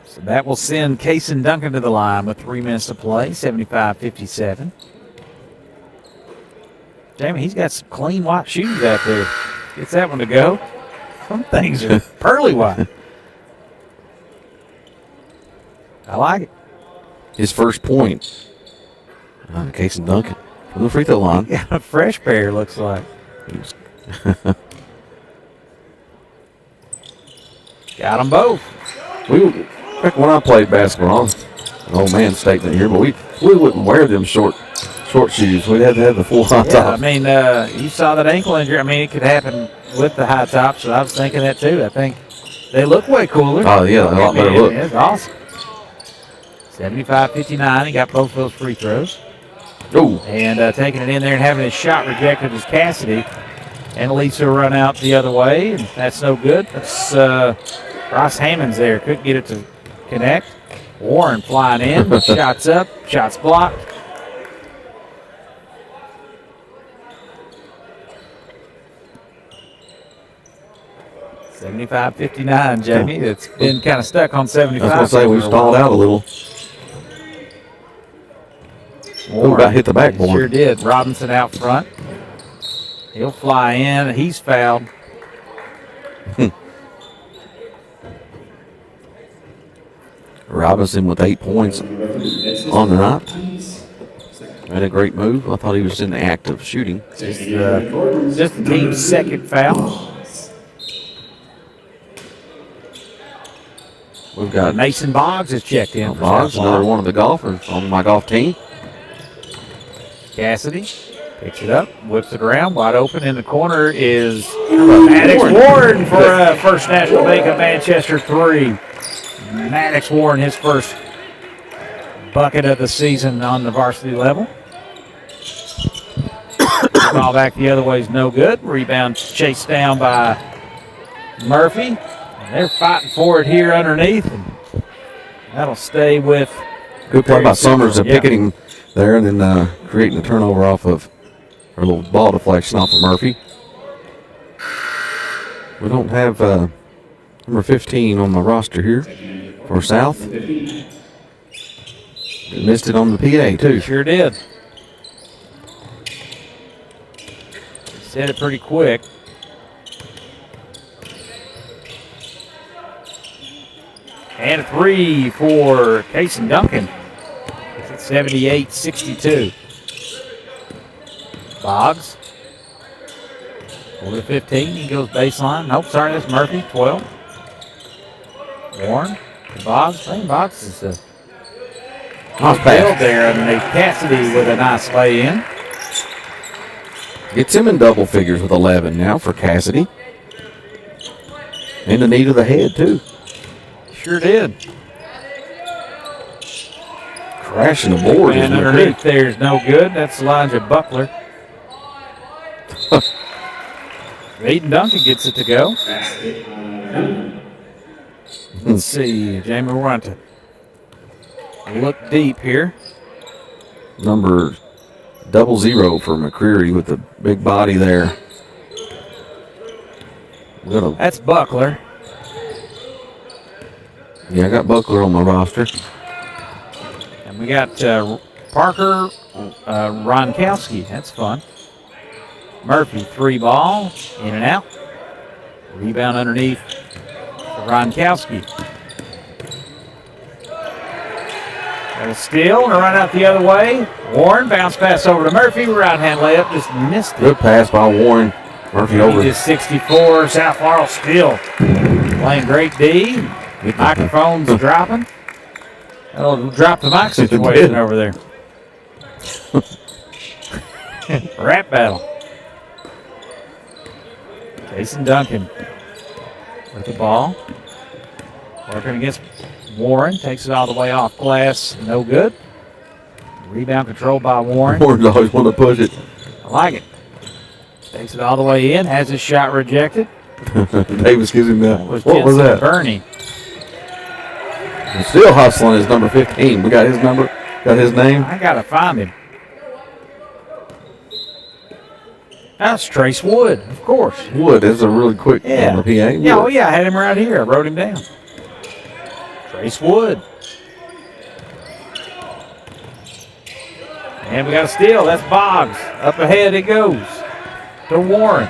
So that will send Kaysen Duncan to the line with 3 minutes to play, 75-57. Jamie, he's got some clean white shoes out there. Gets that one to go. Some things are pearly white. I like it. His first point. Kaysen Duncan from the free throw line. Yeah, a fresh pair, looks like. Got them both. Back when I played basketball, an old man statement here, but we wouldn't wear them short shoes. We'd have to have the full high I top. mean, you saw that ankle injury. I mean, it could happen with the high tops, so I was thinking that too. I think they look way cooler. Oh, yeah, a lot better look. It's awesome. 75-59. He got both those free throws. Ooh. And taking it in there and having his shot rejected is Cassidy. And leads to a run out the other way, and that's no good. That's Ross Hammonds there. Couldn't get it to connect. Warren flying in. Shots up. Shots blocked. $75-59, Jamie. It's been kind of stuck on 75. I was going to say, we stalled out a little. About hit the backboard. Sure did. Robinson out front. He'll fly in. He's fouled. Robinson with 8 points on the night. Had a great move. I thought he was in the act of shooting. Just the team's second foul. We've got Mason Boggs has checked in. Boggs, another one of the golfers on my golf team. Cassidy picks it up, whips it around. Wide open in the corner is Maddox Warren for First National Bank of Manchester 3. Maddox Warren, his first bucket of the season on the varsity level. Ball back the other way is no good. Rebound chased down by Murphy. And they're fighting for it here underneath. And that'll stay with. Good play by Summers and picking him there and then creating a turnover off of, or a little ball deflection off of Murphy. We don't have number 15 on the roster here for South. They missed it on the PA too. Sure did. Said it pretty quick. And a three for Kaysen Duncan. It's at 78-62. Boggs. Over to 15. He goes baseline. Nope, sorry, that's Murphy. 12. Warren, Boggs, Boggs is a Nice build pass. there underneath Cassidy with a nice lay in. Gets him in double figures with 11 now for Cassidy. In the need of the head, too. Sure did. Crashing the board. And underneath there's no good. That's Elijah Buckler. Aiden Duncan gets it to go. Let's see, Jamie, we're going to look deep here. Number 00 for McCreary with the big body there. That's Buckler. Yeah, I got Buckler on my roster. And we got Parker Ronkowski. That's fun. Murphy, 3 ball, in and out. Rebound underneath for Ronkowski. Got a steal and a run out the other way. Warren, bounce pass over to Murphy. Right hand layup, just missed it. Good pass by Warren. Murphy over. He just 64. South Laurel still playing great D. Microphone's dropping. Oh, drop the mic situation over there. Rap battle. Jason Duncan with the ball. Working against Warren. Takes it all the way off glass. No good. Rebound controlled by Warren. Warren's always want to push it. I like it. Takes it all the way in. Has his shot rejected. Davis gives him that. What was that? Bernie. He's still hustling his number 15. We got his number. Got his name. I got to find him. That's Trace Wood, of course. Wood is a really quick on the PA. Yeah, oh yeah, I had him right here. I wrote him down. Trace Wood. And we got a steal. That's Boggs. Up ahead it goes to Warren.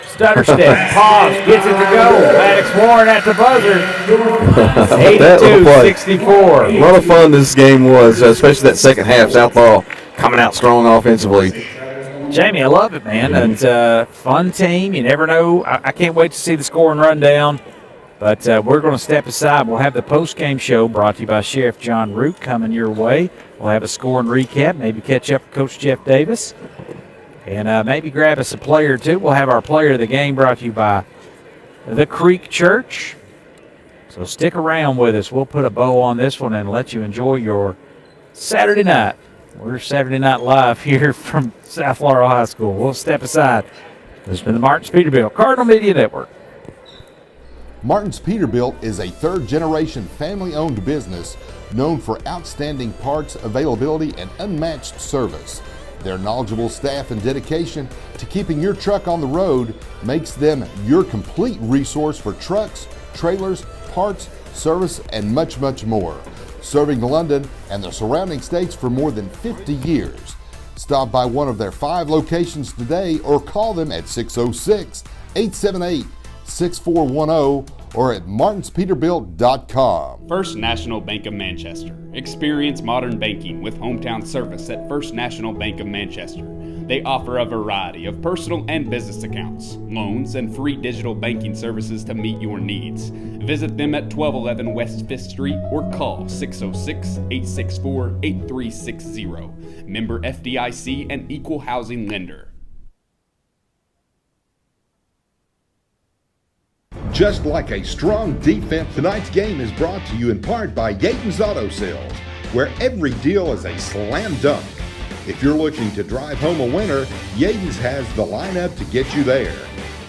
Stutter step. Pause. Gets it to go. Maddox Warren at the buzzer. 82-64. A lot of fun this game was, especially that second half. South Laurel coming out strong offensively. Jamie, I love it, man. It's a fun team. You never know. I can't wait to see the score and rundown. But we're going to step aside. We'll have the post-game show brought to you by Sheriff John Root coming your way. We'll have a score and recap, maybe catch up with Coach Jeff Davis, and maybe grab us a player or two. We'll have our player of the game brought to you by the Creek Church. So stick around with us. We'll put a bow on this one and let you enjoy your Saturday night. We're Saturday Night Live here from South Laurel High School. We'll step aside. This has been the Martins Peterbilt Cardinal Media Network. Martins Peterbilt is a third-generation family-owned business known for outstanding parts availability and unmatched service. Their knowledgeable staff and dedication to keeping your truck on the road makes them your complete resource for trucks, trailers, parts, service, and much, much more. Serving London and the surrounding states for more than 50 years. Stop by one of their 5 locations today or call them at 606-878-6410 or at martinspeterbilt.com. First National Bank of Manchester. Experience modern banking with hometown service at First National Bank of Manchester. They offer a variety of personal and business accounts, loans, and free digital banking services to meet your needs. Visit them at 1211 West 5th Street or call 606-864-8360. Member FDIC and Equal Housing Lender. Just like a strong defense, tonight's game is brought to you in part by Yaden's Auto Sales, where every deal is a slam dunk. If you're looking to drive home a winner, Yaden's has the lineup to get you there.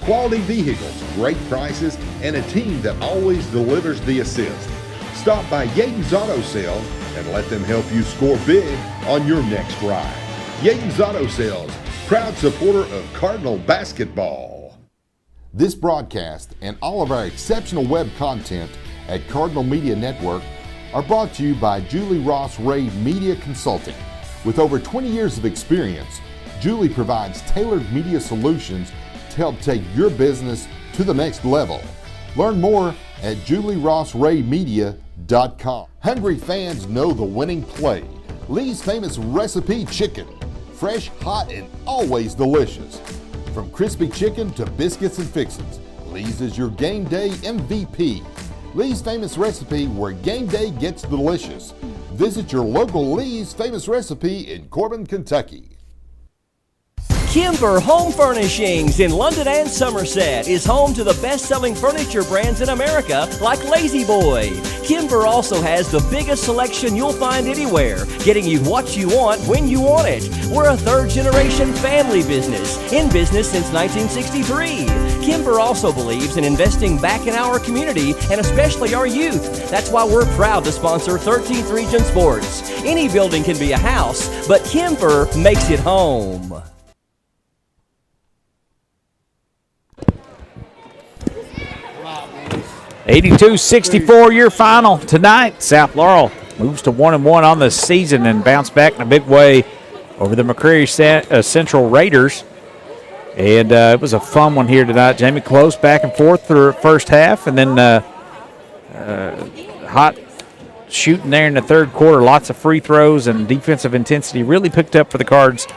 Quality vehicles, great prices, and a team that always delivers the assist. Stop by Yaden's Auto Sales and let them help you score big on your next ride. Yaden's Auto Sales, proud supporter of Cardinal basketball. This broadcast and all of our exceptional web content at Cardinal Media Network are brought to you by Julie Ross Ray Media Consulting. With over 20 years of experience, Julie provides tailored media solutions to help take your business to the next level. Learn more at julierossraymedia.com. Hungry fans know the winning play. Lee's Famous Recipe Chicken. Fresh, hot, and always delicious. From crispy chicken to biscuits and fixins, Lee's is your game day MVP. Lee's Famous Recipe, where game day gets delicious. Visit your local Lee's Famous Recipe in Corbin, Kentucky. Kimber Home Furnishings in London and Somerset is home to the best-selling furniture brands in America like Lazy Boy. Kimber also has the biggest selection you'll find anywhere, getting you what you want when you want it. We're a third-generation family business, in business since 1963. Kimber also believes in investing back in our community and especially our youth. That's why we're proud to sponsor 13th Region Sports. Any building can be a house, but Kimber makes it home. 82-64 your final tonight. South Laurel moves to 1-1 on the season and bounced back in a big way over the McCreary Central Raiders. And it was a fun one here tonight. Jamie close back and forth through the first half, and then hot shooting there in the third quarter. Lots of free throws and defensive intensity really picked up for the Cards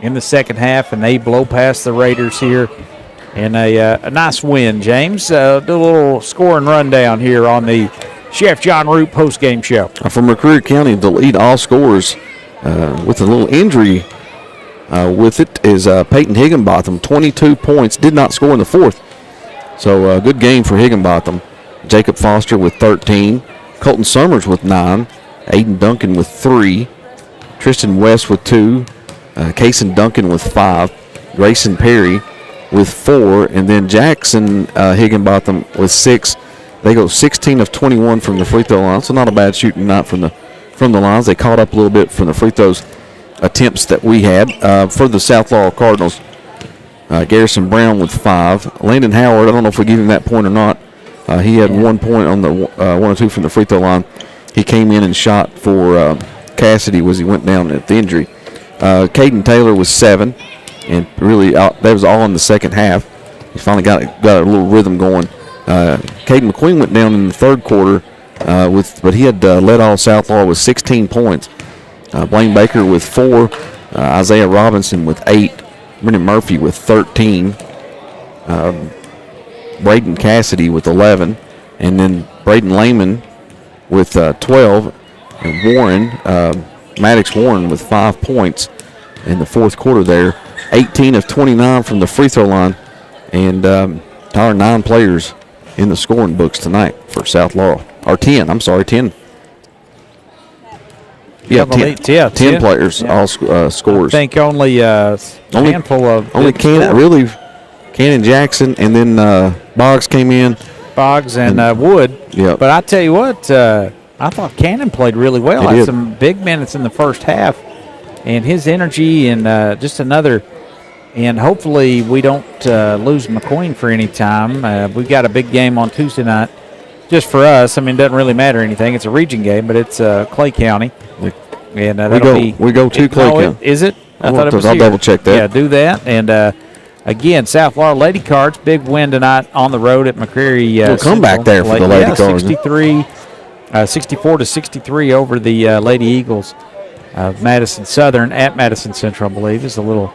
in the second half, and they blow past the Raiders here. And a nice win, James. Do a little scoring rundown here on the Chef John Root post-game show. From McCreary County, the lead all scorers with a little injury with it is Peyton Higginbotham, 22 points, did not score in the fourth. So a good game for Higginbotham. Jacob Foster with 13, Colton Summers with 9, Aiden Duncan with 3, Tristan West with 2, Kason Duncan with 5, Grayson Perry with 4, and then Jackson Higginbotham with 6. They go 16 of 21 from the free throw line, so not a bad shooting night from the lines. They caught up a little bit from the free throws attempts that we had. For the South Laurel Cardinals, Garrison Brown with 5. Landon Howard, I don't know if we give him that point or not. He had 1 point on the 1 or 2 from the free throw line. He came in and shot for Cassidy as he went down at the injury. Caden Taylor was 7. And really, that was all in the second half. He finally got a little rhythm going. Caden McQueen went down in the third quarter, but he had led all South Laurel with 16 points. Blaine Baker with 4, Isaiah Robinson with 8, Brendan Murphy with 13, Braden Cassidy with 11, and then Braden Lehman with 12, and Warren, Maddox Warren with 5 points in the fourth quarter there. 18 of 29 from the free throw line, and our 9 players in the scoring books tonight for South Laurel. Or 10, I'm sorry, 10. Yeah, 10 players, all scorers. I think only a handful of... Only Cannon Jackson, and then Boggs came in. Boggs and Wood. Yeah. But I tell you what, I thought Cannon played really well. Had some big minutes in the first half. And his energy and just another... And hopefully we don't lose McQueen for any time. We've got a big game on Tuesday night just for us. I mean, it doesn't really matter anything. It's a region game, but it's Clay County. And we go to Clay County. Is it? I thought it was I'll here. double check that. Yeah, do that. And again, South Laurel Lady Cards, big win tonight on the road at McCreary. We'll come back there for the Lady Cards. 64-63 over the Lady Eagles. Madison Southern at Madison Central, I believe, is a little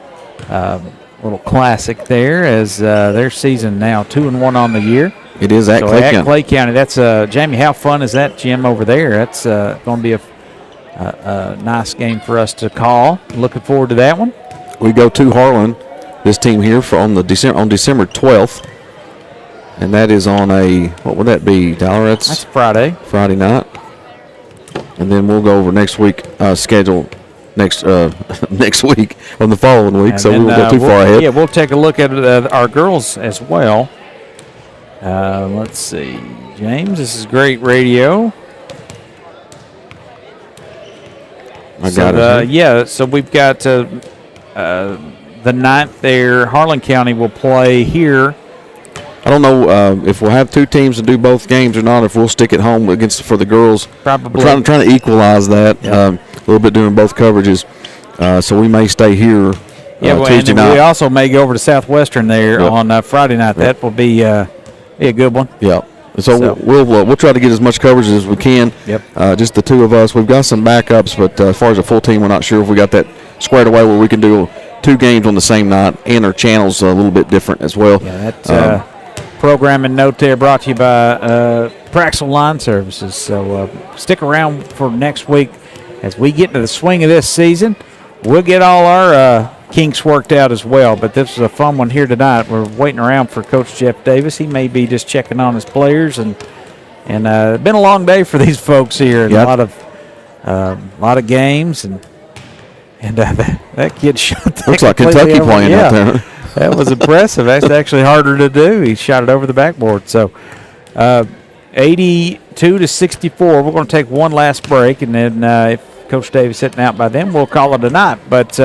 classic there, as their season now 2-1 on the year. It is at Clay County. Clay County. That's Jamie. How fun is that gym over there? That's going to be a nice game for us to call. Looking forward to that one. We go to Harlan. This team here on December 12th, and that is on what would that be, Tyler? That's Friday night. And then we'll go over next week schedule next week on the following week, and so we won't go too far ahead. Yeah, we'll take a look at our girls as well. Let's see, James. This is great radio. I got it. Yeah, so we've got the 9th there. Harlan County will play here. I don't know if we'll have 2 teams to do both games or not. If we'll stick at home for the girls, probably. We're trying to equalize that a little bit doing both coverages. So we may stay here. Tuesday night. We also may go over to Southwestern there on Friday night. That will be a good one. Yeah. So we'll try to get as much coverage as we can. Yep. Just the 2 of us. We've got some backups, but as far as a full team, we're not sure if we got that squared away where we can do 2 games on the same night, and our channels a little bit different as well. Yeah, programming note there brought to you by Praxel Line Services. So stick around for next week as we get into the swing of this season. We'll get all our kinks worked out as well, but this is a fun one here tonight. We're waiting around for Coach Jeff Davis. He may be just checking on his players, and it's been a long day for these folks here. Yep. A lot of games, and that kid shot that Looks like completely Kentucky over. playing out Yeah. there. That was impressive. That's actually harder to do. He shot it over the backboard. So 82-64. We're going to take one last break, and then if Coach Davis sitting out by then, we'll call it a night. But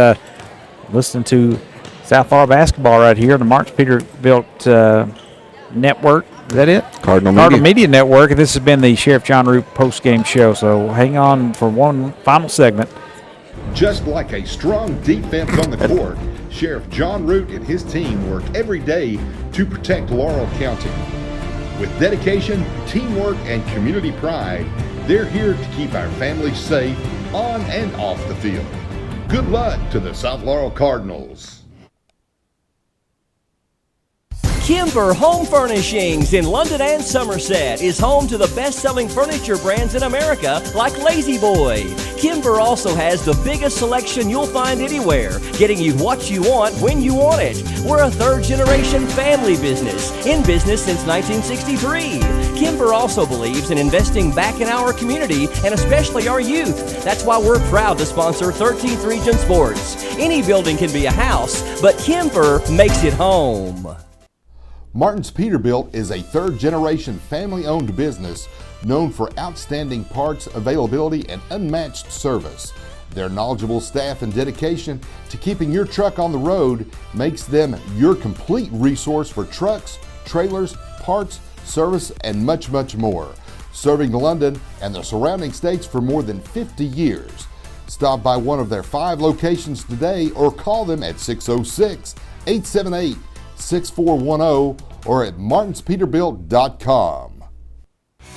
listening to South Florida basketball right here on the Marks Peterbilt Network. Is that it? Cardinal Media Network. And this has been the Sheriff John Root post-game show. So hang on for one final segment. Just like a strong defense on the court, Sheriff John Root and his team work every day to protect Laurel County. With dedication, teamwork, and community pride, they're here to keep our families safe on and off the field. Good luck to the South Laurel Cardinals. Kimber Home Furnishings in London and Somerset is home to the best-selling furniture brands in America like Lazy Boy. Kimber also has the biggest selection you'll find anywhere, getting you what you want when you want it. We're a third-generation family business, in business since 1963. Kimber also believes in investing back in our community and especially our youth. That's why we're proud to sponsor 13th Region Sports. Any building can be a house, but Kimber makes it home. Martin's Peterbilt is a third-generation family-owned business known for outstanding parts availability and unmatched service. Their knowledgeable staff and dedication to keeping your truck on the road makes them your complete resource for trucks, trailers, parts, service, and much, much more. Serving London and the surrounding states for more than 50 years. Stop by one of their 5 locations today or call them at 606-878-6410 or at martinspeterbilt.com.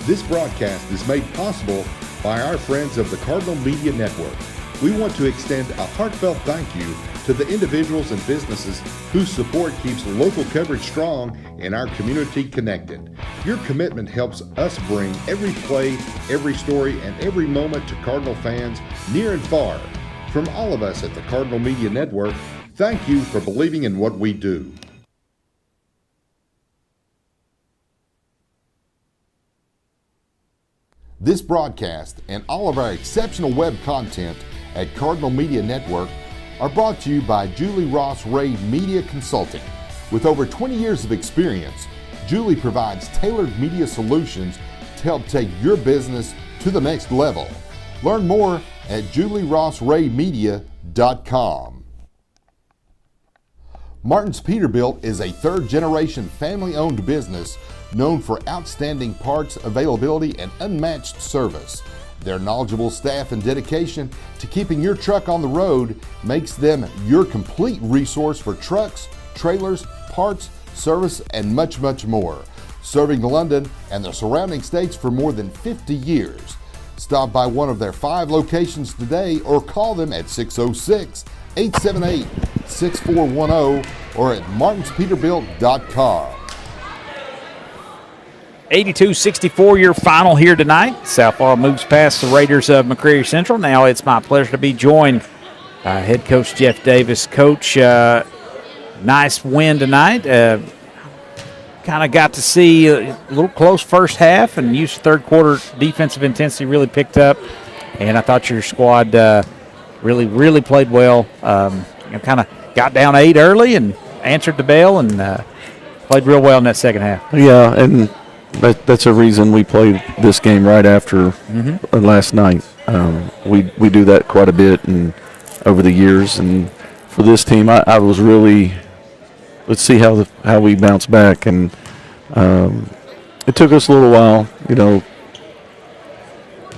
This broadcast is made possible by our friends of the Cardinal Media Network. We want to extend a heartfelt thank you to the individuals and businesses whose support keeps local coverage strong and our community connected. Your commitment helps us bring every play, every story, and every moment to Cardinal fans near and far. From all of us at the Cardinal Media Network, thank you for believing in what we do. This broadcast and all of our exceptional web content at Cardinal Media Network are brought to you by Julie Ross Ray Media Consulting. With over 20 years of experience, Julie provides tailored media solutions to help take your business to the next level. Learn more at julierossraymedia.com. Martin's Peterbilt is a third-generation family-owned business known for outstanding parts availability and unmatched service. Their knowledgeable staff and dedication to keeping your truck on the road makes them your complete resource for trucks, trailers, parts, service, and much, much more. Serving London and the surrounding states for more than 50 years. Stop by one of their 5 locations today or call them at 606-878-6410 or at martinspeterbilt.com. 82-64 your final here tonight. South Florida moves past the Raiders of McCreary Central. Now it's my pleasure to be joined by head coach Jeff Davis. Coach, nice win tonight. Kind of got to see a little close first half, and used third quarter defensive intensity really picked up. And I thought your squad really played well. Kind of got down 8 early and answered the bell and played real well in that second half. Yeah, and that's a reason we played this game right after last night. We do that quite a bit and over the years, and for this team, I was really, let's see how we bounce back, and it took us a little while,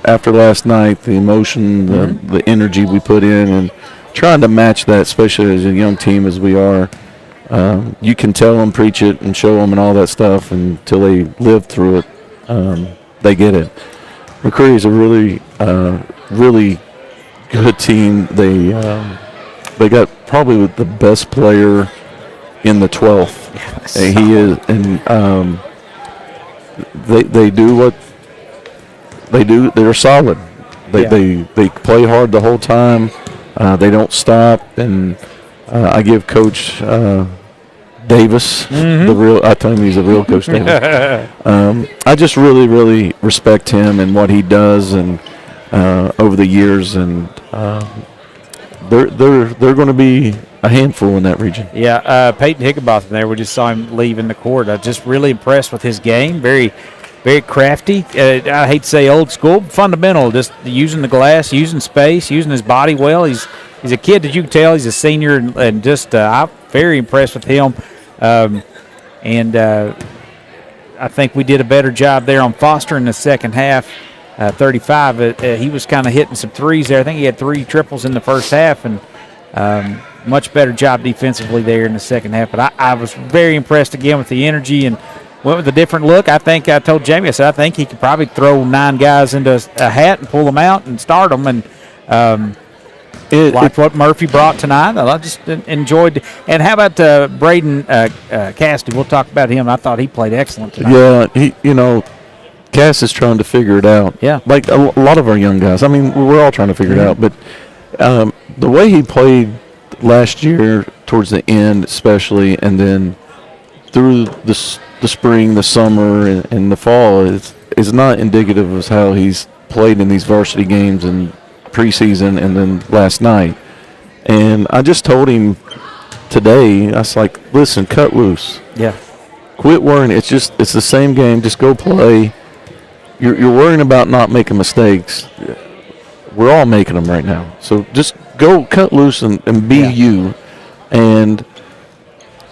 after last night, the emotion, the energy we put in, and trying to match that, especially as a young team as we are. You can tell them, preach it, and show them and all that stuff until they live through it. They get it. McCreary is a really good team. They got probably the best player in the 12th. Yes. And he is, and they do what they do. They're solid. They play hard the whole time. They don't stop, and I give Coach Davis the real. I tell him he's a real Coach Davis. I just really, really respect him and what he does, and over the years, and they're going to be a handful in that region. Yeah, Peyton Higginbotham there. We just saw him leaving the court. Just really impressed with his game. Very, very crafty. I hate to say old school, but fundamental. Just using the glass, using space, using his body well. He's a kid that you can tell he's a senior, and just I'm very impressed with him. I think we did a better job there on Foster in the second half. 35. He was kind of hitting some threes there. I think he had 3 triples in the first half, and much better job defensively there in the second half. But I was very impressed again with the energy and went with a different look. I think I told Jamie, I said, I think he could probably throw 9 guys into a hat and pull them out and start them. And like what Murphy brought tonight. I just enjoyed. And how about Braden Cassidy? We'll talk about him. I thought he played excellent tonight. Yeah, Cass is trying to figure it out. Yeah. Like a lot of our young guys. I mean, we're all trying to figure it out. But the way he played last year towards the end especially, and then through the spring, the summer, and the fall is not indicative of how he's played in these varsity games and preseason and then last night. And I just told him today, I was like, listen, cut loose. Yeah. Quit worrying. It's the same game. Just go play. You're worrying about not making mistakes. We're all making them right now. So just go cut loose and be you. And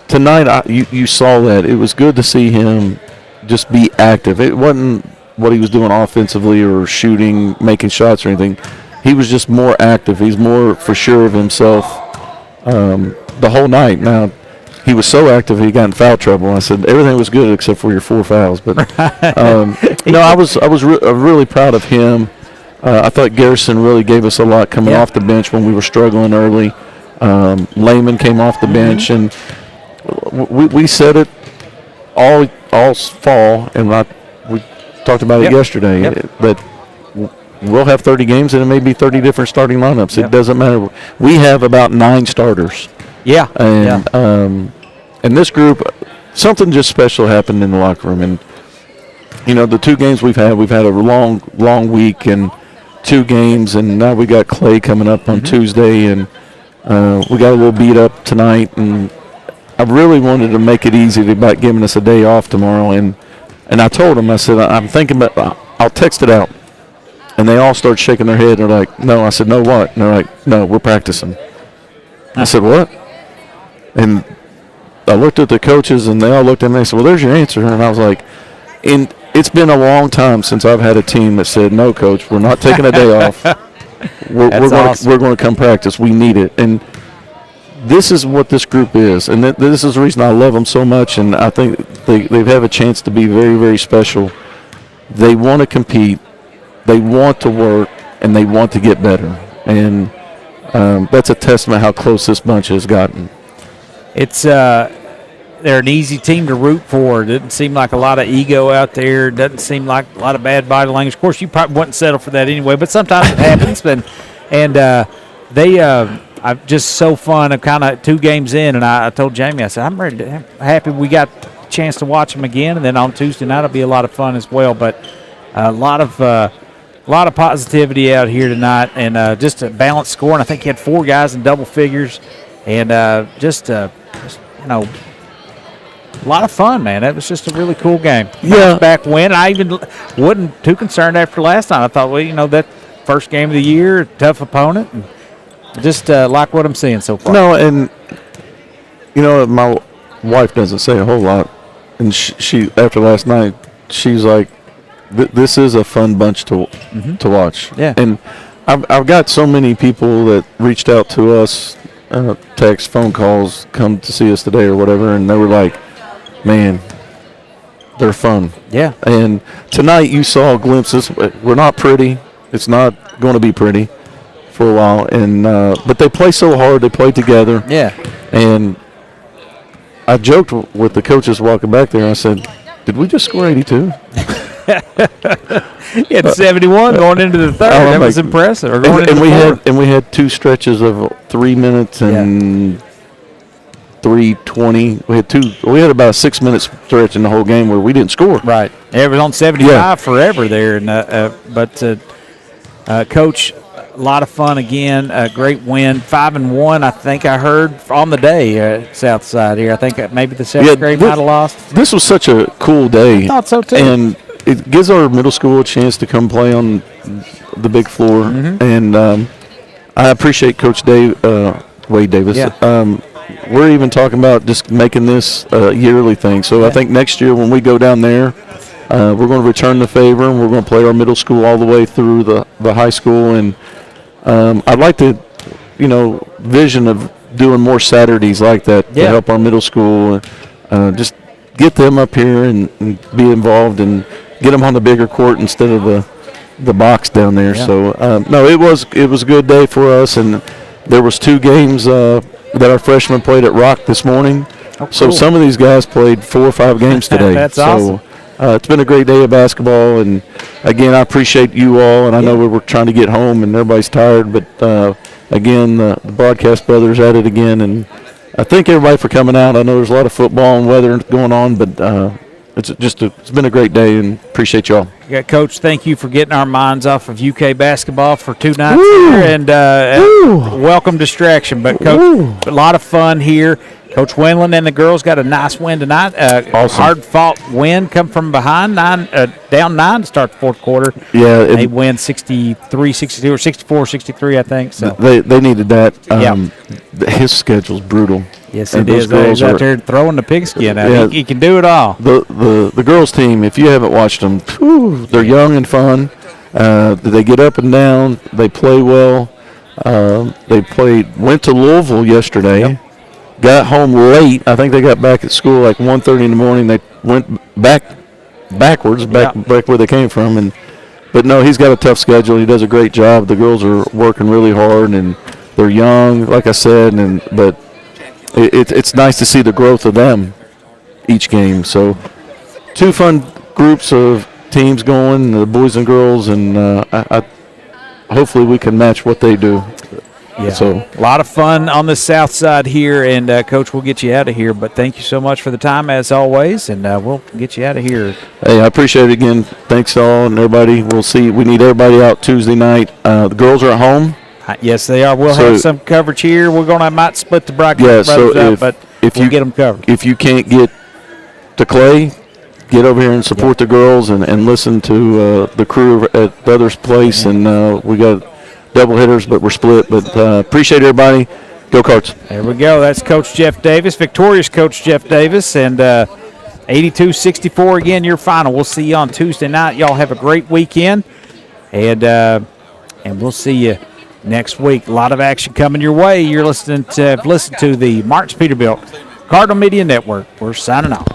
tonight, you saw that. It was good to see him just be active. It wasn't what he was doing offensively or shooting, making shots or anything. He was just more active. He's more for sure of himself the whole night. Now, he was so active he got in foul trouble. I said everything was good except for your 4 fouls. But I was really proud of him. I thought Garrison really gave us a lot coming off the bench when we were struggling early. Lehman came off the bench, and we said it all fall, and we talked about it yesterday. That we'll have 30 games, and it may be 30 different starting lineups. It doesn't matter. We have about 9 starters. Yeah. And this group, something just special happened in the locker room. And, the 2 games we've had a long week and 2 games. And now we got Clay coming up on Tuesday. And we got a little beat up tonight. And I really wanted to make it easy about giving us a day off tomorrow. And I told them, I said, I'm thinking about, I'll text it out. And they all start shaking their head. They're like, no. I said, no what? And they're like, no, we're practicing. I said, what? And I looked at the coaches, and they all looked at me and said, well, there's your answer. And I was like, and it's been a long time since I've had a team that said, no, Coach, we're not taking a day off. We're going to come practice. We need it. And this is what this group is. And this is the reason I love them so much, and I think they have a chance to be very, very special. They want to compete. They want to work, and they want to get better. And that's a testament how close this bunch has gotten. It's they're an easy team to root for. It doesn't seem like a lot of ego out there. It doesn't seem like a lot of bad body language. Of course, you probably wouldn't settle for that anyway, but sometimes it happens. And they are just so fun. I'm kind of 2 games in, and I told Jamie, I said, I'm happy we got a chance to watch them again, and then on Tuesday night it'll be a lot of fun as well. But a lot of positivity out here tonight, and just a balanced score. And I think he had 4 guys in double figures, and just a lot of fun, man. That was just a really cool game. Yeah. Back when I even wasn't too concerned after last night. I thought, well, that first game of the year, tough opponent, and just like what I'm seeing so far. No, and my wife doesn't say a whole lot, and she after last night, she's like, this is a fun bunch to watch. Yeah. And I've got so many people that reached out to us, text, phone calls, come to see us today or whatever, and they were like, man, they're fun. Yeah. And tonight you saw glimpses. We're not pretty. It's not going to be pretty for a while. And but they play so hard. They play together. Yeah. And I joked with the coaches walking back there. I said, "Did we just score 82?" He had 71 going into the third. That was impressive. And we had 2 stretches of 3 minutes and 3:20. We had about a 6 minute stretch in the whole game where we didn't score. Right. It was on 75 forever there. And Coach, a lot of fun again. A great win. 5-1, I think I heard on the day. South Side here. I think maybe the 7th grade might have lost. This was such a cool day. I thought so too. And it gives our middle school a chance to come play on the big floor. And I appreciate Coach Wade Davis. Yeah. We're even talking about just making this a yearly thing. So I think next year when we go down there, we're going to return the favor, and we're going to play our middle school all the way through the high school. And I'd like to, vision of doing more Saturdays like that to help our middle school. Just get them up here and be involved and get them on the bigger court instead of the box down there. Yeah. So no, it was a good day for us, and there was 2 games that our freshmen played at Rock this morning. Oh, cool. So some of these guys played 4 or 5 games today. That's awesome. It's been a great day of basketball, and again, I appreciate you all, and I know we were trying to get home and everybody's tired, but again, the broadcast brothers at it again, and I thank everybody for coming out. I know there's a lot of football and weather going on, but it's been a great day, and appreciate y'all. Yeah, Coach, thank you for getting our minds off of UK basketball for 2 nights here, and welcome distraction. But, Coach, a lot of fun here. Coach Wendland and the girls got a nice win tonight. Awesome. Hard-fought win, come from behind, down 9 to start the 4th quarter. Yeah. They win 63-62 or 64-63, I think. So They needed that. His schedu's brutal. Yes, it is. He's out there throwing the pigskin out. Yeah, he can do it all. The girls' team, if you haven't watched them, they're young and fun. They get up and down. They play well. Went to Louisville yesterday. Yep. Got home late. I think they got back at school like 1:30 in the morning. They went backwards where they came from. But no, he's got a tough schedule. He does a great job. The girls are working really hard, and they're young, like I said. But it's nice to see the growth of them each game. So 2 fun groups of teams going, the boys and girls, and I hopefully we can match what they do. Yeah. So a lot of fun on the south side here, and Coach, we'll get you out of here. But thank you so much for the time as always, and we'll get you out of here. Hey, I appreciate it again. Thanks all and everybody. We'll see. We need everybody out Tuesday night. The girls are at home. Yes, they are. We'll have some coverage here. We're might split the broadcast up, but we'll get them covered. If you can't get to Clay, get over here and support the girls and listen to the crew at the other's place. And we got double hitters, but we're split. But appreciate everybody. Go Cards. There we go. That's Coach Jeff Davis, victorious Coach Jeff Davis, and 82-64 again, your final. We'll see you on Tuesday night. Y'all have a great weekend, and we'll see you next week. A lot of action coming your way. You're listening to the Martin's Peterbilt Cardinal Media Network. We're signing off.